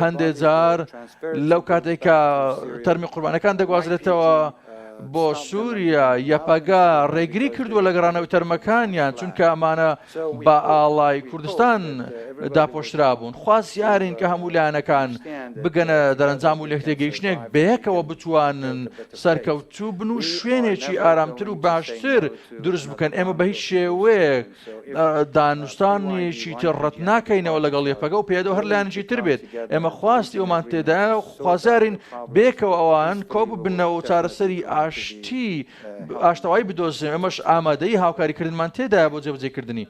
هەندێک جار لەو کاتێکە تەرمی قوربانەکان دەگوازرێتەوە بۆ سووریا یەپەگا ڕێگری کردووە لە گەڕانەوەی تەرمەکانیان چونکە ئەمانە بە ئاڵای کوردستان داپۆشرا بوون خوازیارین کە هەموو لایەنەکان بگەنە دەرەنجام و لێکتێگەیشتێک بەیەکەوە بتوانن سەرکەوتوو بن و شوێنێکی ئارامتر و باشتر دروست بکەن ئێمە بە هیچ شێوەیەک دانوستانێکی تر ڕەت ناکەینەوە لەگەڵ یەپەگە و پێدەوە هەر لایەنێکی تر بێت ئێمە خواستی ئەومان تێدایە و خوازیارین بێکەوە ئەوان کۆ ببنەوە و چارەسەری ئاشتەوایی بدۆزێن ئەمەش ئامادەی هاوکاریکردنمان تێدایە بۆ جێبەجێکردنی.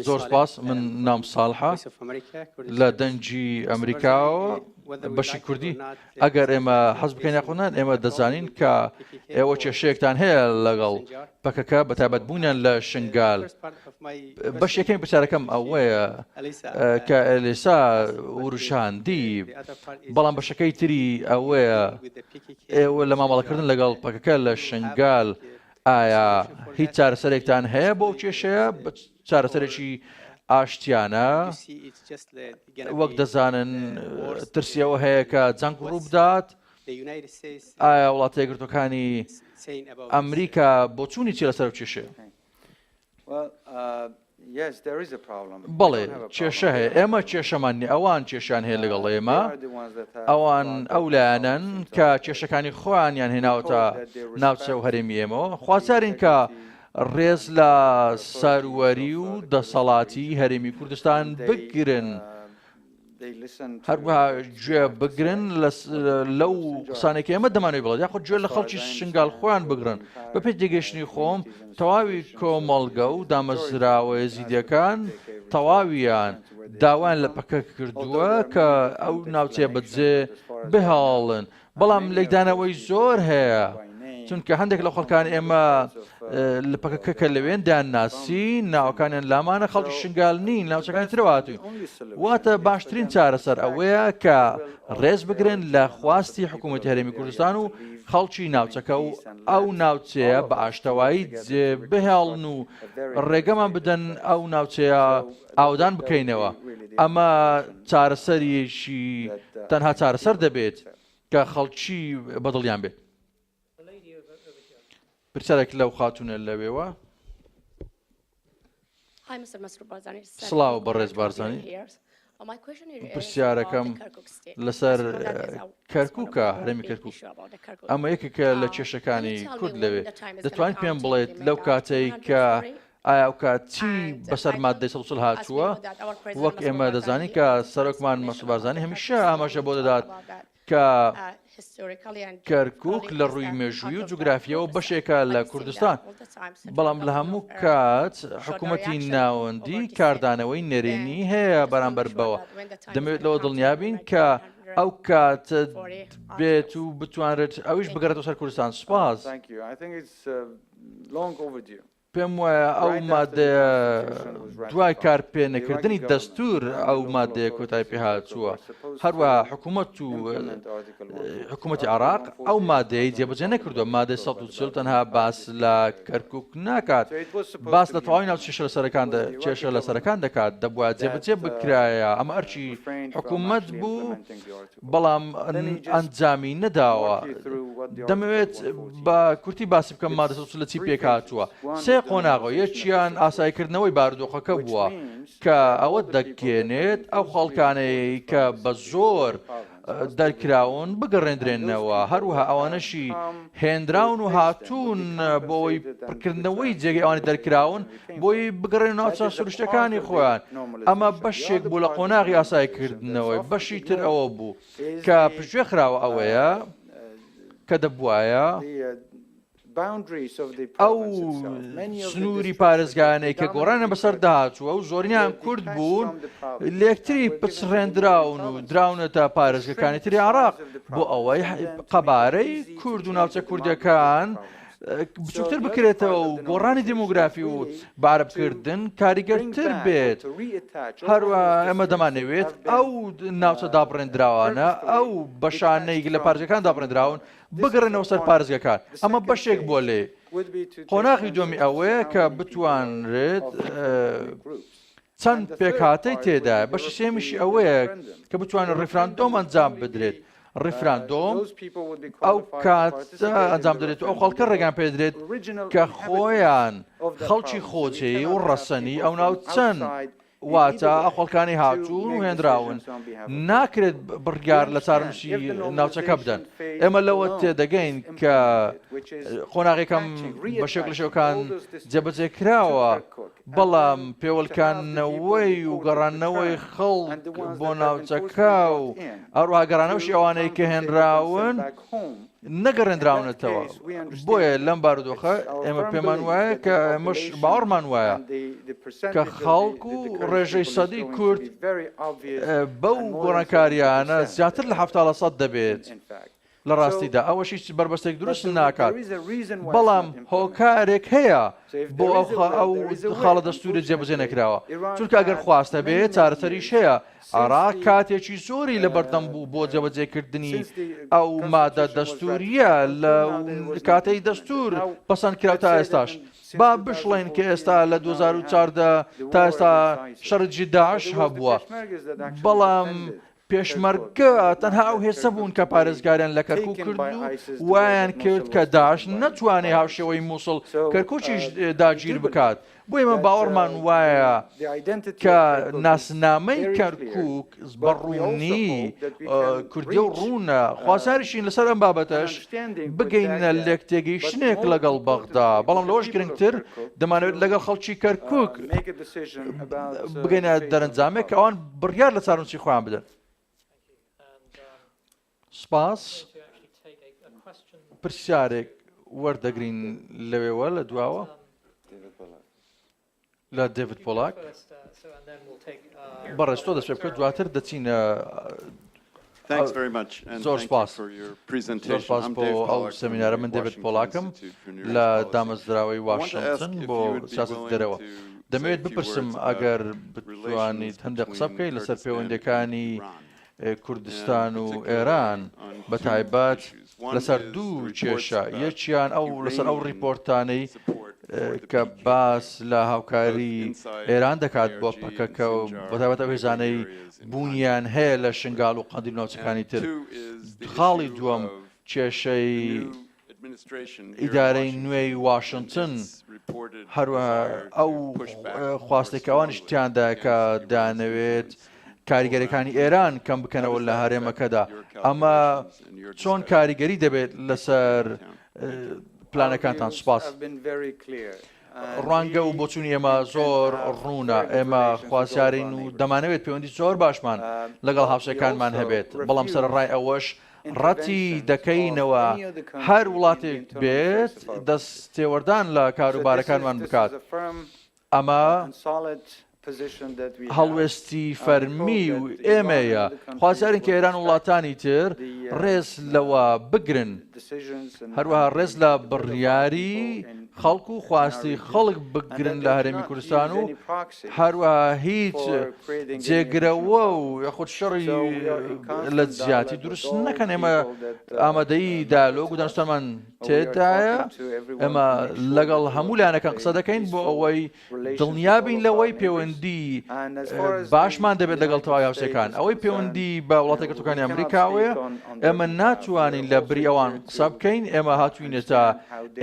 زۆر سپاس من نام ساڵحە لە دەنجی ئەمریکاوە بەشی کوردی ئەگەر ئێمە حەز بکەین یاخۆنان ئێمە دەزانین کە ئێوە کێشەیەکتان هەیە لەگەڵ پەکەکە بە تایبەتبوونیان لە شنگال بەش یەکەمی پرسیارەکەم ئەوەیە کە ئێلێسا وروشاندی بەڵام بەشەکەی تری ئەوەیە ئێوە لە مامەڵەکردن لەگەڵ پەکەکە لە شنگال ئایا هیچ چارەسەرێکتان هەیە بۆ کێشەیە چارەسەرێکی ئاشتیانە وەک دەزانن ترسیەوە هەیە کە جەنگ ڕوو بدات ئایا وڵاتە یەکگرتووەکانی ئەمریکا بۆ چوونی چی لەسەر کێشەیە؟ بەڵێ کێشە هەیە ئێمە کێشەمان نیە ئەوان کێشیان هەیە لەگەڵ ئێمە ئەوان ئەو لایەنن کە کێشەکانی خۆیانیان هێناوەتە ناوچە و هەرێمی ئێمەوە خوازیارین کە ڕێز لە سەروەری و دەسەڵاتی هەرێمی کوردستان بگرن هەروەها گوێ بگرن لەو قسانێکی ئێمە دەمانوێت بڵێت یاخود گوێ لە خەڵکی شنگال خۆیان بگرن بە پێی تێگەیشتنی خۆم تەواوی کۆمەڵگە و دامە زراوە یەزیدیەکان تەواویان داوایان لە پەکە کردووە کە ئەو ناوچەیە بەجێ بهێڵن بەڵام لێکدانەوەی زۆر هەیە چونکە هەندێک لە خەڵکان ئێمە لە پەکەکە لەوێن دانناسی ناوەکانیان لامانە خەڵکی شنگال نین ناوچەکانی ترەواتوی واتە باشترین چارەسەر ئەوەیە کە ڕێز بگرن لە خواستی حکوومەتی هەرێمی کوردستان و خەڵکی ناوچەکە و ئەو ناوچەیە بە ئاشتەوایی بهێڵن و ڕێگەمان بدەن ئەو ناوچەیە ئاودان بکەینەوە ئەمە چارەسەریشی تەنها چارەسەر دەبێت کە خەڵکی بەدڵیان بێت. پرسیارێک لەو خاتونە لەوێوە سڵاو بەڕێز بارزانی پرسیارەکەم لەسەر کەرکووکە هەرێمی کەرکووک ئەمە یەکێکە لە کێشەکانی کورد لەوێ دەتوانیت پێم بڵێت لەو کاتەی کە ئایا ئەو کاتی بەسەر مادەی سەڵسڵ هاتووە وەک ئێمە دەزانین کە سەرۆکمان مەسرور بارزانی هەمیشە ئاماژە بۆ دەدات کە کەرکووک لە ڕووی مێژووی و جوگرافیەوە بەشێکە لە کوردستان بەڵام لە هەموو کات حکوومەتی ناوەندی کاردانەوەی نەرێنی هەیە بەرامبەر بەوە دەمەوێت لەوە دڵنیابین کە ئەو کاتە بێت و بتوانرێت ئەویش بگەڕێتەوە سەر کوردستان. سوپاس. پێم وایە ئەو مادەیە دوای کارپێنەکردنی دەستور ئەو مادەیە کۆتای پێ هاتووە هەروە حکوومەتی عێراق ئەو مادەی جێبەجێ نەکردووە مادەی ١٤٠ تەنها باس لە کەرکووک ناکات باس لە تەواوی ناو کێشە لە سەرەکان دەکات دەبووە جێبەجێ بکرایە ئەمە ئەرچی حکوومەت بوو بەڵام ئەنجامی نەداوە. دەمەوێت بە کورتی باسی بکەم مادە ١40 لە چی پێک هاتووە. قۆناغۆ یەکیان ئاسایکردنەوەی بارودۆخەکە بووە کە ئەوە دەکێنێت ئەو خەڵکانەی کە بە زۆر دەرکراون بگەڕێندرێنەوە هەروەها ئەوانەشی هێنراون و هاتوون بۆی پڕکردنەوەی جێگەی ئەوانی دەرکراون بۆی بگەڕێن ناوچە سروشتەکانی خۆیان. ئەمە بەشێک بوو لە قۆناغی ئاسایکردنەوەی بەشی تر ئەوە بوو کە پشتگوێ خراوە ئەوەیە کە دەبوایە ئەو سنووری پارێزگانەی کە گۆڕانە بەسەر داهاتووە و زۆرینیان کورد بوون لە یەکتری پچڕێنراون و دراونەتە پارێزگەکانی تری عێراق بۆ ئەوەی قەبارەی کورد و ناوچە کوردەکان بچووکتر بکرێتەوە و گۆڕانی دیموگرافی و باربکردن کاریگەرتر بێت. هەروە ئێمە دەمانەوێت ئەو ناوچە دابڕێنراوانە ئەو بەشانەی لە پارێزگەکان دابڕێنراون بگەڕێنەوە سەر پارێزگەکان. ئەمە بەشێک بۆ لێ قۆناغی دومی ئەوەیە کە بتوانرێت چەند پێکهاتەی تێدا بەشی سێمیشی ئەوەیە کە بتوانێت ڕیفراندۆم ئەنجام بدرێت. ڕیفراندۆم ئەو کات ئەنجام دەرێت و ئەو خەڵکە ڕێگان پێدرێت کە خۆیان خەڵکی خۆجێی و ڕەسەنی ئەو ناوچەند واتە ئەو خەڵکانی هاتوون و هێنراون ناکرێت بڕیار لە چارنووسی ناوچەکە بدەن. ئێمە لەوە تێدەگەین کە قۆناغێکم بەشێک لە شێوەکان جێبەجێ کراوە بەڵام پێوەڵکانەوەی و گەڕانەوەی خەڵک بۆ ناوچەکە و ئەوروها گەڕانەوەشی ئەوانەی کە هێنراون نەگەڕێنراونەتەوە. بۆیە لەم بارودۆخە ئێمە پێمان وایە کە ئێمەش باوەڕمان وایە کە خەڵک و ڕێژەی سەدی کورد بەو گۆڕانکاریانە زیاتر لە 70% دەبێت لە ڕاستیدا ئەوەشی بربەستێک دروست ناکات بەڵام هۆکارێک هەیە بۆ ئەو خاڵە دەستوری جێبەجێ نەکراوە چونکە ئەگەر خواستە بێت چارەسەریش هەیە. عێراق کاتێکی زۆری لە بەردەم بوو بۆ جێبەجێکردنی ئەو مادە دەستوریە لە کاتەی دەستور پەسەند کراو تا ئێستاش. با بشڵێن کە ئێستا لە 2014 تا ئێستا شەڕجی داعش هەبووە بەڵام پێشمەرگە تەنها ئەو هێسە بوون کە پارێزگاریان لە کەرکووک کرد و وایان کرد کە داعش نەتوانێت هاوشێوەی مووسڵ کەرکووکیش داگیر بکات. بۆیە من باوەڕمان وایە کە ناسنامەی کەرکووک بەڕوونی کوردی و ڕوونە خوازاریشین لەسەر ئەم بابەتەش بگەینە لێک تێگەیشتنێک لەگەڵ بەغدا بەڵام لەوەش گرنگتر دەمانەوێت لەگەڵ خەڵکی کەرکووک بگەینە دەرەنجامێک کە ئەوان بڕیار لە چارنووسی خۆیان بدەن. سپاس. پرسیارێک وەردەگرین لەوێوە لە دواوە لە دێڤید پۆلاک بەڕێز تۆ دەست پێ بکە دواتر دەچینە. زۆر سپاس بۆ ئەو سەمینارە. من دێڤید پۆلاکم لە دامە زراوەی واشنتن بۆ سیاسەت دەرەوە. دەمەوێت بپرسم ئەگەر بتوانیت هەندێک قسە بکەیت لەسەر پەیوەندیەکانی کوردستان و ئێران بە تایبەت لەسەر دوو کێشە یەکیان ئەو لەسەر ئەو ریپۆرتانەی کە باس لە هاوکاری ئێران دەکات بۆ پەکەکە و بە تایبەت ئەو هێزانەی بوونیان هەیە لە شنگال و قەندیل و ناوچەکانی تر. خاڵی دووەم کێشەی ئیدارەی نوێی واشنتن هەروەها ئەو خواستێکەوانیش تیاندا کە دانەوێت کاریگەریەکانی ئێران کەم بکەنەوە لە هەرێمەکەدا. ئەمە چۆن کاریگەری دەبێت لەسەر پلانەکانتان؟ سپاس. ڕوانگە و بۆچوونی ئێمە زۆر ڕوونە. ئێمە خوازیارین و دەمانەوێت پەیوەندی زۆر باشمان لەگەڵ هاوسەکانمان هەبێت بەڵام سەرڕای ئەوەش ڕەتی دەکەینەوە هەر وڵاتێک بێت دەستێوەردان لە کاروبارەکانمان بکات. ئەمە هەڵوێستی فەرمی و ئێمەیە. خوازیارین کە ئێران وڵاتانی تر ڕێز لەوە بگرن، هەروەها ڕێز لە بڕیاری خەڵک و خواستی خەڵک بگرن لە هەرێمی کوردستان و هەروەها هیچ جێگرەوە و یاخود شەڕی لە زیاتی دروست نەکەن. ئێمە ئامادەیی دایلۆگ و دانوستانمان تێدایە. ئێمە لەگەڵ هەموو لایەنەکان قسە دەکەین بۆ ئەوەی دڵنیابین لەوەی پەیوەندی باشمان دەبێت لەگەڵ تەواوی هاوسەکان. ئەوەی پەیوەندی بە وڵاتە یەکگرتووەکانی ئەمریکاوەیە، ئێمە ناتوانین لە بری ئەوان قسە بکەین. ئێمە هاتووینێتە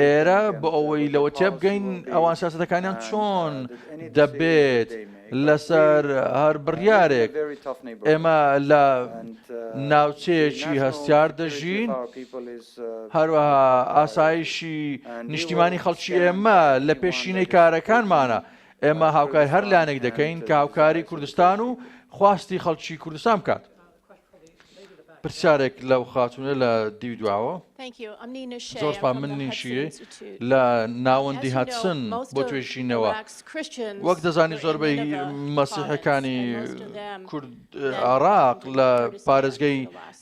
ئێرە بۆ ئەوەی لەوە تێبگەین ئەوان سیاسەتەکانیان چۆن دەبێت لەسەر هەر بڕیارێک. ئێمە لە ناوچەیەکی هەستیار دەژین، هەروەها ئاسایشی نیشتیمانی خەڵکی ئێمە لە پێشینەی کارەکانمانە. ئێمە هاوکاری هەر لایەنێک دەکەین کە هاوکاری کوردستان و خواستی خەڵکی کوردستان بکات. پرسیارێک لەو خاتونە لە دیوی دواوە. زۆر سپاس. من نیشیە لە ناوەندی هاتسن بۆ توێژینەوە. وەک دەزانی زۆربەی مەسیحەکانی کورد عێراق لە پارێزگەی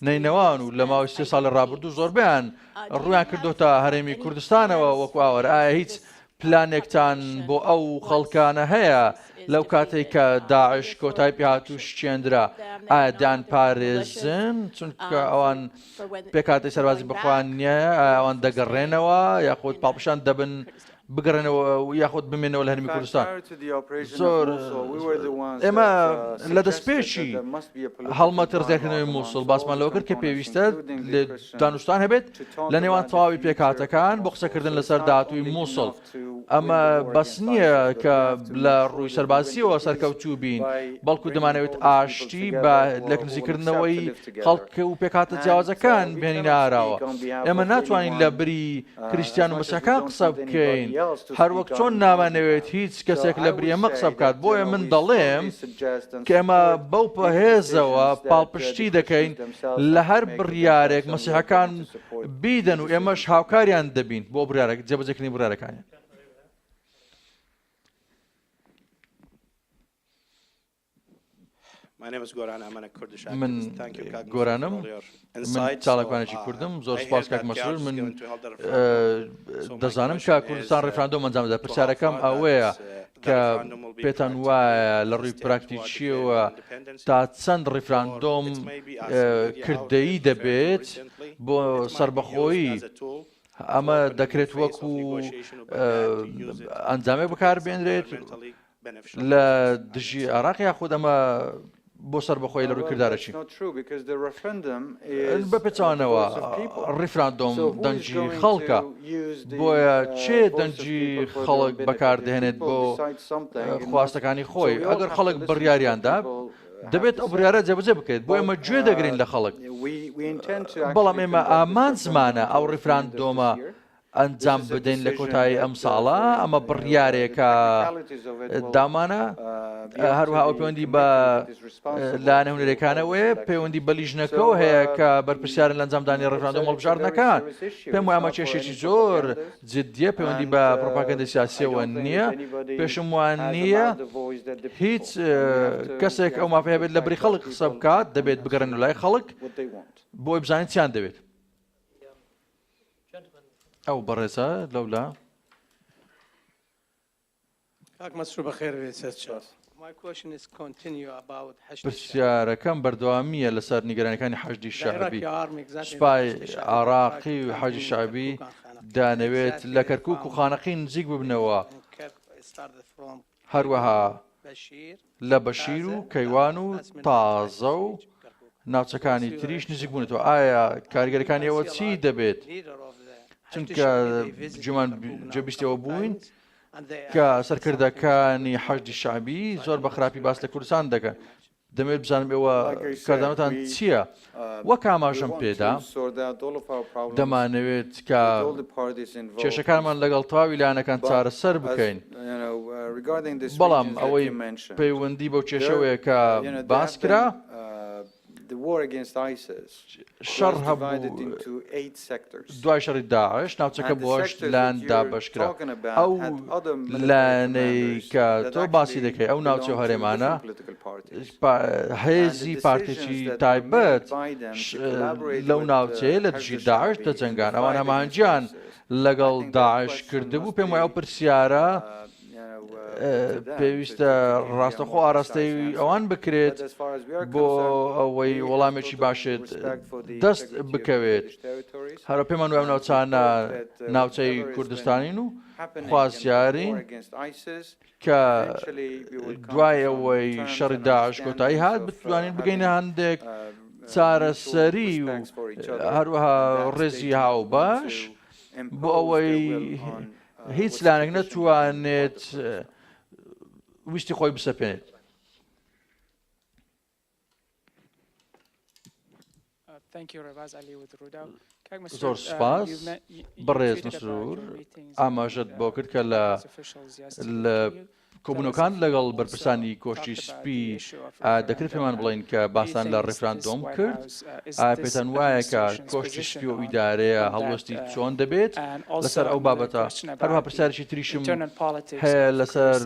نەینەوان و لە ماوەی 3 ساڵە ڕابردوو زۆربیان ڕوویان کردوتە هەرێمی کوردستانەوە وەکو ئاوەر. ئایا هیچ پلانێکتان بۆ ئەو خەڵکانە هەیە لەو کاتێک کە داعش کۆتای پێ هاتوو شکێندرا؟ ئایا دان پارێزن چونکە ئەوان پێکاتی سەربازی بخوان نییە؟ ئەوان دەگەڕێنەوە یاخود پاڵپشان دەبن بگەڕێنەوە یاخود بمێنەوە لە هەرمی کوردستان؟ زۆر ئێمە لە دەستپێکی هەڵمەت ڕزگارکردنەوەی مووسڵ باسمان لەوە کرد کە پێویستە لە دانوستان هەبێت لە نێوان تەواوی پێکاتەکان بۆ قسەکردن لەسەر داهاتووی مووسڵ. ئەمە بەس نییە کە لە ڕووی سەربازیەوە سەرکەوتوو بین، بەڵکو دەمانەوێت ئاشتی بە لە نزیکردنەوەی خەڵک و پێکاتە جیاوازەکان بێنینە ئاراوە. ئێمە ناتوانین لە بری کریستیان و مەسیحەکان قسە بکەین هەروەک چۆن نامانەوێت هیچ کەسێک لە بری ئەمە قسە بکات. بۆیە من دەڵێم کە ئێمە بەو پەهێزەوە پاڵپشتی دەکەین لە هەر بڕیارێک مەسیحەکان بیدەن و ئێمەش هاوکاریان دەبین بۆ بڕیارێک جێبەجێکردنی بڕیارەکانیان. من گۆرانم، من چاڵکوانێکی کوردم. زۆر سپاس کاک مەسرور. من دەزانم کە کوردستان ڕێفراندۆم ئەنجام دەدات. پرسیارەکەم ئەوەیە کە پێتان وایە لە ڕووی پراکتیکیەوە تا چەند ڕێفراندۆم کردەیی دەبێت بۆ سربەخۆیی؟ ئەمە دەکرێت وەکو ئەنجامێک بەکاربێنرێت لە دژی عێراق یاخود ئەمە بۆ سەربەخۆی لە ڕووی کردارەچی؟ بەپێچوانەوە ڕیفراندۆم دەنجی خەڵکە، بۆیە چێ دەنجی خەڵک بەکاردێنێت بۆ خواستەکانی خۆی؟ ئەگەر خەڵک بڕیاریاندا دەبێت ئەو بڕیارە جێبەجێ بکەیت. بۆ ئێمە گوێ دەگرین لە خەڵک. بەڵام ئێمە ئامانجمانە ئەو ڕیفراندۆمە ئەنجام بدەین لە کۆتایی ئەم ساڵە. ئەمە بڕیارێکە دامانە. هەروەها ئەو پەیوەندی بە لایەنە هونەرەکانەوەیە، پەیوەندی بە لیژنەکەەوە هەیە کە بەرپرسیارن لە ئەنجامدانی ڕێفراندۆم هەڵبژاردنەکان. پێم وایە ئەمە کێشێکی زۆر جددیە، پەیوەندی بە پڕۆپاگەندەی سیاسیەوە نییە. پێشم وان نییە هیچ کەسێک ئەو مافی هەبێت لە بری خەڵک قسە بکات، دەبێت بگەڕێن لای خەڵک بۆی بزانین چیان دەوێت. ئەو بەڕێزە لەولا. پرسیارەکەم بەردەوامیە لەسەر نیگەرانیەکانی حەشدی شەعبی. سوپای عێراقی و حەشدی شەعبی دانەوێت لە کەرکووک و خانەقی نزیک ببنەوە، هەروەها لە بەشیر و کەیوان و تازە و ناوچەکانی تریش نزیک بوونێتەوە. ئایا کاریگەریەکانی ئەوە چی دەبێت؟ چونکە جومان جێبیستەوە بووین کە سەرکردەکانی حەشدی شەعبی زۆر بە خراپی باس لە کوردستان دەکەن. دەمەوێت بزانم ئێوە کاردانەتان چییە؟ وەک ئاماژەم پێدا دەمانەوێت کە کێشەکانمان لەگەڵ تەواوی لایەنەکان چارەسەر بکەین. بەڵام ئەوەی پەیوەندی بەو کێشەوەیە کە باس کرا شەڕ هەبوو دوای شەڕی داعش ناوچەکە بۆش لان دابەشکرا ئەو لانەی کە تۆ باسی دەکەی ئەو ناوچە هەرێمانە هێزی پارتێکی تایبەت لەو ناوچەیە لە دژی داعش دەجەنگان ئەوان هەمانجیان لەگەڵ داعش کردبوو پێم وایە ئەو پرسیارە پێویستە ڕاستەخۆ ئاراستەی ئەوان بکرێت بۆ ئەوەی وەڵامێکی باشێت دەست بکەوێت هەرە پێمان وایە ناوچانە ناوچەی کوردستانین و خوازیارین کە دوای ئەوەی شەڕی داعش کۆتایی هات بتوانین بگەینە هەندێک چارەسەری و هەروەها ڕێزی هاوبەش بۆ ئەوەی هیچ لانێک نەتوانێت ویستی خۆی بسەپێنێت. زۆر سوپاس بەڕێز مسرور ئاماژەت بۆ کرد کە لە کۆبوونەکان لەگەڵ بەرپرسانی کۆشتی سپی دەکرێت پێمان بڵین کە باسان لە ڕێفراندۆم کرد پێتان وایە کە کۆشتی سپی و ئیدارەیە هەڵوەستی چۆن دەبێت لەسەر ئەو بابەتە هەروها پرسیارێکی تریشم هەیە لەسەر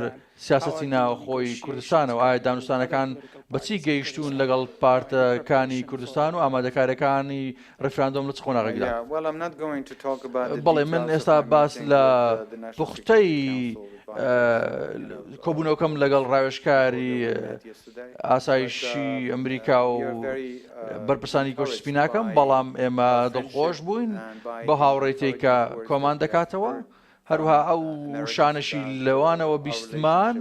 سیاسەتی ناوخۆی کوردستانەوە ئایا دانوستانەکان بەچی گەیشتون لەگەڵ پارتەکانی کوردستان و ئامادەکاریەکانی ڕێفراندۆم لە چ قۆناغێکدا؟ بەڵێ من ئێستا باس لە پوختەی کۆبوونەوەکەم لەگەڵ ڕاوێژکاری ئاسایشی ئەمریکا و بەرپرسانی کۆشتی سپی ناکەم بەڵام ئێمە دڵخۆش بووین بە هاوڕێتی کە کۆمان دەکاتەوە هەروها ئەو شانشی لەوانەوە بیستمان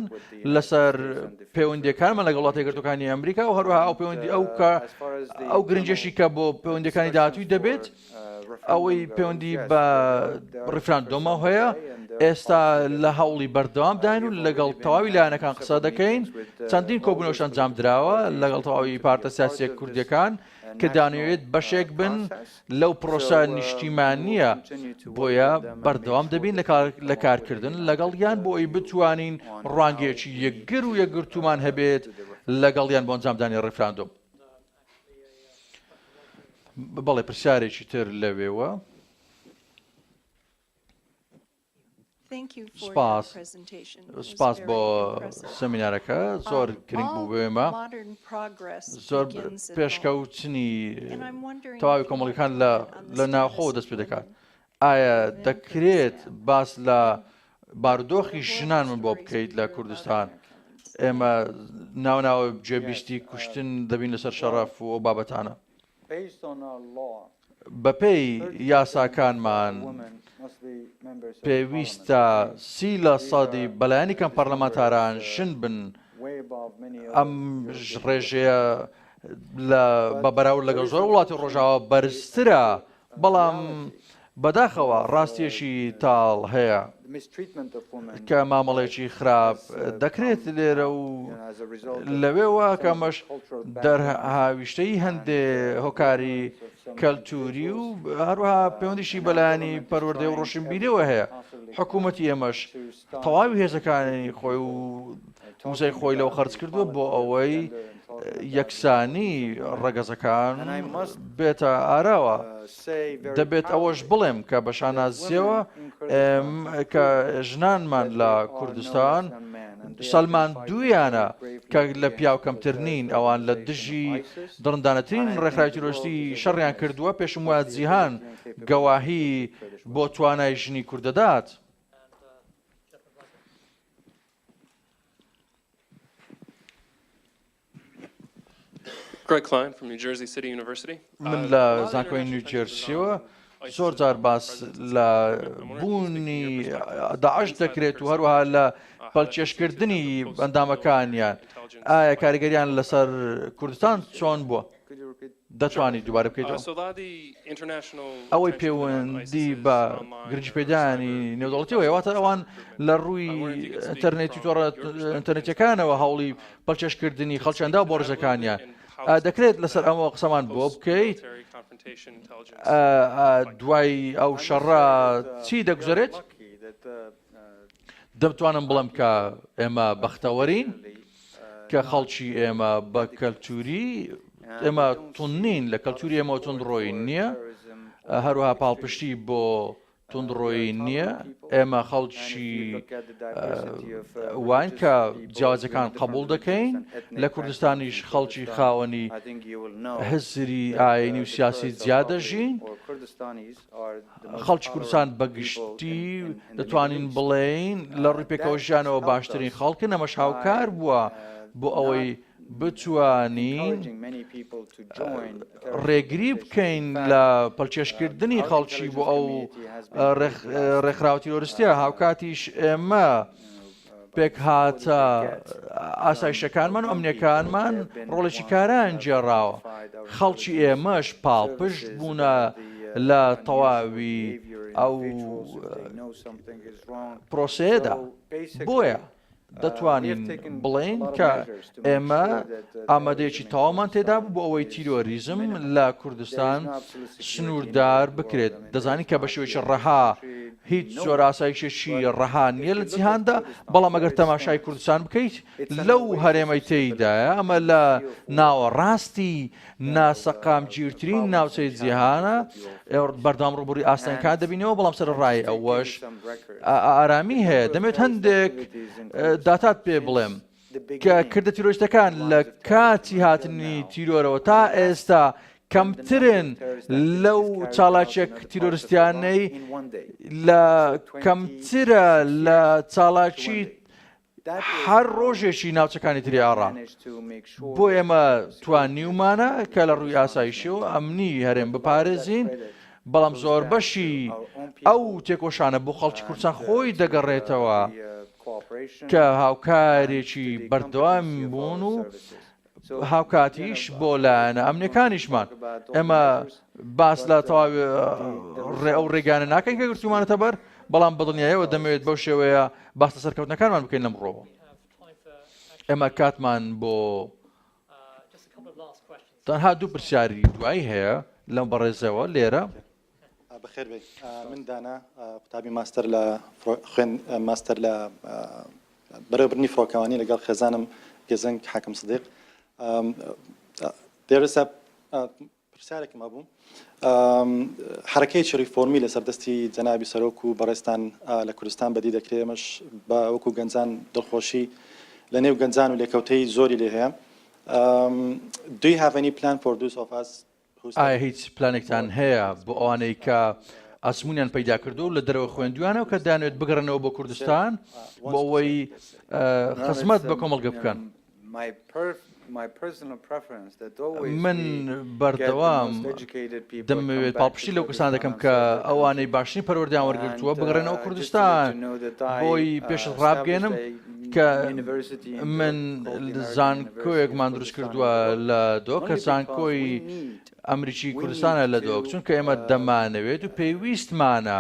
لەسەر پەیوەندیەکانمان لەگەڵ وڵاتە یەکگرتووەکانی ئەمریکا و هەروها ئەو پەیوەندی ئەو گرنجێشی کە بۆ پەیوەندیەکانی داهاتووی دەبێت ئەوەی پەیوەندی بە ڕێفراندۆمە هەیە ئێستا لە هەوڵی بەردەوامداین و لەگەڵ تەواوی لایەنەکان قسە دەکەین چەندین کۆبوونەوەش ئەنجام درراوە لەگەڵ تەواوی پارتە سیاسیە کوردیەکان کە دانەوێت بەشێک بن لەو پرۆسە نیشتیمانیە بۆیە بەردەوام دەبین لە کارکردن لەگەڵیان بۆ ئەوی بتوانین ڕوانگەیەکی یەکگر و یەکگرتومان هەبێت لەگەڵیان بۆ ئەنجامدانی ڕێفراندۆم. بەڵێ پرسیارێکی تر لەوێوە. سپاس بۆ سەمینارەکە زۆر گرنگ بوو بێمە زۆر پێشکەوتنی تەواوی کۆمەڵەکان لە ناوخۆ دەست پێ دەکات. ئایا دەکرێت باس لە بارودۆخی ژنان من بۆ بکەیت لە کوردستان؟ ئێمە ناوناوە گوێبیستی کوشتن دەبین لەسەر شەڕەف و ئەو بابەتانە. بەپێی یاساکانمان پێویستە 30% بەلایەنی کەم پەرلەمانتاران ژن بن. ئەم ڕێژەیە بە بەراورد لەگەڵ زۆر وڵاتی ڕۆژاوە بەرزترە بەڵام بەداخەوە ڕاستیەشی تاڵ هەیە کە مامەڵێکی خراپ دەکرێت لێرە و لەوێوە کەمەش دەرهاویشتەی هەندێ هۆکاری کەلتوری و هەروەها پەیوەندیشی بەلایانی پەروەردەی و ڕۆشنبیریەوە هەیە. حکوومەتی ئێمەش تەواوی هێزەکانی خۆی و وزەی خۆی لەو خەرج کردووە بۆ ئەوەی یەکسانی ڕەگەزەکان بێتە ئاراوە. دەبێت ئەوەش بڵێم کە بە شانازیەوە کە ژنانمان لە کوردستان سەلمان دوویانە کە لە پیاو کەمتر نین ئەوان لە دژی دڕندانەترین ڕێکخراوی تیرۆریستی شەڕیان کردووە پێشم وایە جیهان گەواهی بۆ توانای ژنی کوردەدات. من لە زانکۆی نیوجێرسیەوە زۆر جار باس لە بوونی داعش دەکرێت و هەروەها لە پەڵچێشکردنی ئەندامەکانیان. ئایا کاریگەریان لەسەر کوردستان چۆن بووە؟ دەتوانیت دووبارە بکەیتەوە؟ ئەوەی پەیوەندی بە گرنگپێدانی نێودەوڵەتیەوە هێواتە ئەوان لە ڕووی ئینتەرنێتی تۆڕە ئینتەرنێتیەکانەوە هەوڵی پەڵچێشکردنی خەڵکیاندا بۆ ڕێژەکانیان. دەکرێت لەسەر ئەمەوە قسەمان بۆ بکەیت دوای ئەو شەڕە چی دەگوزارێت؟ دەمتوانم بڵم کە ئێمە بەختەوەرین کە خەڵکی ئێمە بە کەلتوری ئێمە توننین لە کەلتوری ئێمە تونندڕۆی نییە هەروەها پاڵپشتی بۆ تونندڕۆی نییە ئێمە خەڵکی وین کە جیاوازەکان قبول دەکەین لە کوردستانیش خەڵکی خاوەنی حزری ئاینی و سیاسی زیادەژین خەڵکی کوردستان بەگشتی دەتوانین بڵێین لە ڕووی پێکەوە ژیانەوە باشترین خەڵکن ئەمەش هاوکار بووە بۆ ئەوەی بتوانین ڕێگری بکەین لە پەلچێشکردنی خەڵکی بۆ ئەو ڕێکخراوە تیرۆریستیە هاوکاتیش ئێمە پێک هاتە ئاسایشەکانمان و ئەمنیەکانمان ڕۆڵێکی کاران جێڕاوە خەڵکی ئێمەش پاڵپشت بوونە لە تەواوی ئەو پرۆسەیەدا بۆیە دەتوانین بڵێن کە ئێمە ئامادەیەکی تەواومان تێدا بوو بۆ ئەوەی تیرۆریزم لە کوردستان سنووردار بکرێت دەزانی کە بە شێوەیەکی ڕەها هیچ زۆر ئاسایشێکی ڕەها نییە لە جیهاندا بەڵام ئەگەر تەماشای کوردستان بکەیت لەو هەرێمەی تێیدایە ئەمە لە ناوەڕاستی ناسەقام گیرترین ناوچەی جیهانە بەردەوام ڕووبووری ئاستانەکان دەبینەوە بەڵام سەرڕای ئەوەش ئارامی هەیە دەمێت هەندێک داتات پێ بڵێم کە کردە تیرۆریستەکان لە کاتی هاتنی تیرۆرەوە تا ئێستا کەمترن لەو چالاکێک تیرۆریستیانەی لە کەمترە لە چالاکی هەر ڕۆژێکی ناوچەکانی تری ئاڕا بۆ ئێمە توانیومانە کە لە ڕووی ئاسایشی و ئەمنی هەرێم بپارێزین بەڵام زۆر بەشی ئەو تێکۆشانە بۆ خەڵکی کوردستان خۆی دەگەڕێتەوە کە هاوکارێکی بەردەوام بوون و هاوکاتیش بۆ لایەنە ئەمنیەکانیشمان ئێمە باس لە تەواوی ئەو ڕێگانە ناکەین کە گرتومانەتە بەر بەڵام بەدڵنیایەوە دەمەوێت بەو شێوەیە باستە سەرکەوتنەکانمان بکەین لەمڕۆوە ئێمە کاتمان بۆ تەنها دوو پرسیاری دوایی هەیە لەم بەڕێزەوە لێرە
بەخێر بێ من دانا قوتابی ماستەر لە خوێن ماستەر لە بەرەبرنی فڕۆکەوانی لەگەڵ خێزانم گەزەنگ حاکم سدیق دێرەسە پرسیارێکم هەبوو حرەکەیەکی ریفۆرمی لە سەردەستی جەنابی سەرۆک و بەڕێستان لە کوردستان بەدی دەکرێت ئێمەش بە وەکو گەنجان دڵخۆشی لە نێو گەنجان و لێکەوتەی زۆری لێ هەیە Do you have any plan for those of us
ئایا هیچ پلانێکتان هەیە بۆ ئەوانەی کە ئاسمونیان پەیدا کردو لە دەرەوە خوێندویانەوە کە دەیانوێت بگەڕنەوە بۆ کوردستان بۆ ئەوەی خزمەت بە کۆمەڵگە بکەن من بەردەوام دەمەوێت پاڵپشتی لەو کەسان دەکەم کە ئەوانەی باشترین پەروەردەیان وەرگرتووە بگەڕێنەوە کوردستان بۆی پێشت ڕابگەێنم کە من زانکۆیەکمان دروست کردووە لە دۆ کە زانکۆی ئەمریکی کوردستانە لە دۆک چونکە ئێمە دەمانەوێت و پێویستمانە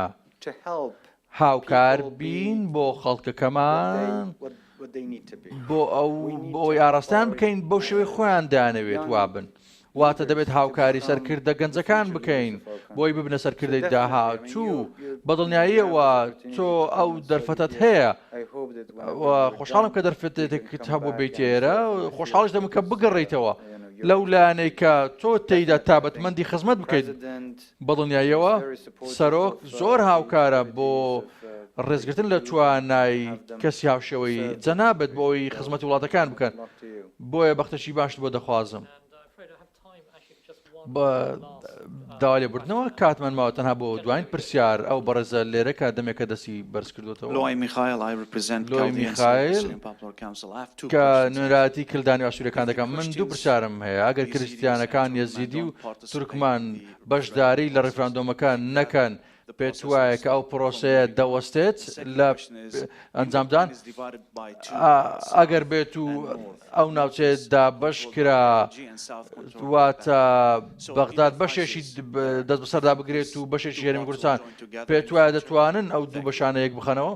هاوکار بین بۆ خەڵکەکەمان بۆ ئەوەی ئاراستان بکەین بەو شێوەی خۆیان دانەوێت وابن واتە دەبێت هاوکاری سەرکردە گەنجەکان بکەین بۆی ببنە سەرکردەی داهاتوو بەدڵنیاییەوە تۆ ئەو دەرفەتت هەیە خۆشحاڵم کە دەرفەتێکت هەبوو بیتێرە خۆشحاڵش دەم کە بگەڕێیتەوە لەو لایەنەی کە تۆ تێیدا تابەتمەندی خزمەت بکەیت بەدڵنیاییەوە سەرۆک زۆر هاوکارە بۆ ڕێزگرتن لە توانای کەسی هاوشێوەی جەنابەت بۆی خزمەتی وڵاتەکان بکەن بۆیە بەختەشی باشت بۆ دەخوازم بە داوا لێبوردنەوە کاتمان ماوە تەنها بۆ دوایین پرسیار ئەو بەڕێزە لێرە کە دەمێکە دەستی بەرز کردوتەوە لۆی میخایل کە نوێنەراتی کلدانی ئاسوورەکان دەکەم من دوو پرسیارم هەیە ئەگەر کریستیانەکان یەزیدی و تورکمان بەشداری لە ڕێفراندۆمەکان نەکەن پێت وایە کە ئەو پرۆسەیە دەوەستێت لە ئەنجامدان ئەگەر بێت و ئەو ناوچێتدا بەش کرا واتە بەغداد بەشێکی دەست بەسەردا بگرێت و بەشێکی هێرمی کوردستان پێت وایە دەتوانن ئەو دوو بەشانە یەک بخەنەوە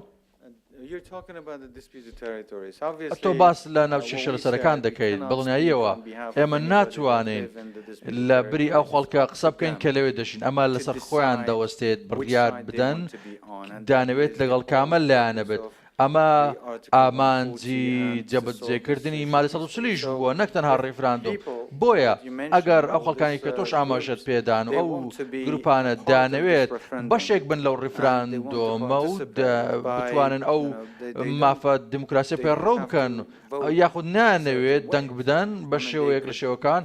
تۆ باس لە ناوچێشە لەسەرەکان دەکەیت بەڵنیاییەوە ئێمە ناتوانین لە بری ئەو خەڵکە قسە بکەین کە لەوێ دەشین ئەمە لەسەر خۆیان دەوەستێت بڕیار بدەن دانەوێت لەگەڵ کامەل لایەنە بێت ئەمە ئامانجی جێبەجێکردنی مالی 130 بووە نەک تەنها ڕێفراندۆم بۆیە ئەگەر ئەو خەڵکانی کە تۆش ئاماژەت پێدان و ئەو گروپانە دانەوێت بەشێک بن لەو ڕێفراندۆمە و بتوانن ئەو مافە دیموکراسی پێڕەو بکەن یاخود نانەوێت دەنگ بدەن بە شێوەیەک لە شێوەکان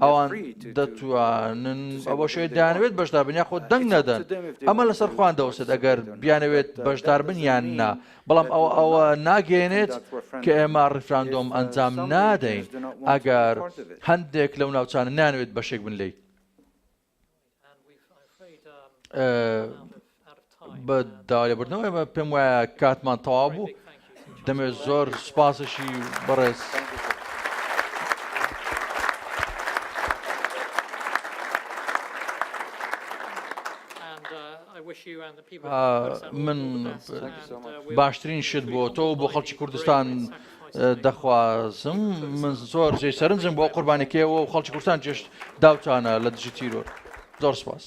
ئەوان دەتوانن ئەوە شوێ دانەوێت بەشدار بن یاخود دەنگ نەدەن ئەمە لەسەر خوان دەوسێت ئەگەر بیانەوێت بەشدار بن یان نا بەڵام ئەوە ناگەێنێت کە ئێمە ڕیفراندۆم ئەنجام نادەین ئەگەر هەندێک لەو ناوچانە نانوێت بەشێک بن لی بە داوالێبوردنەوە ئێمە پێم وایە کاتمان تەواو بوو دەمێت زۆر سوپاسشی بەڕێز من باشترین شت بۆ تۆ بۆ خەڵکی کوردستان دەخوازم من زۆر جێ سەرنجم بۆ قوربانیکەوە و خەڵکی کوردستان جێشت داوتانە لە دژی تیرۆر زۆر سوپاس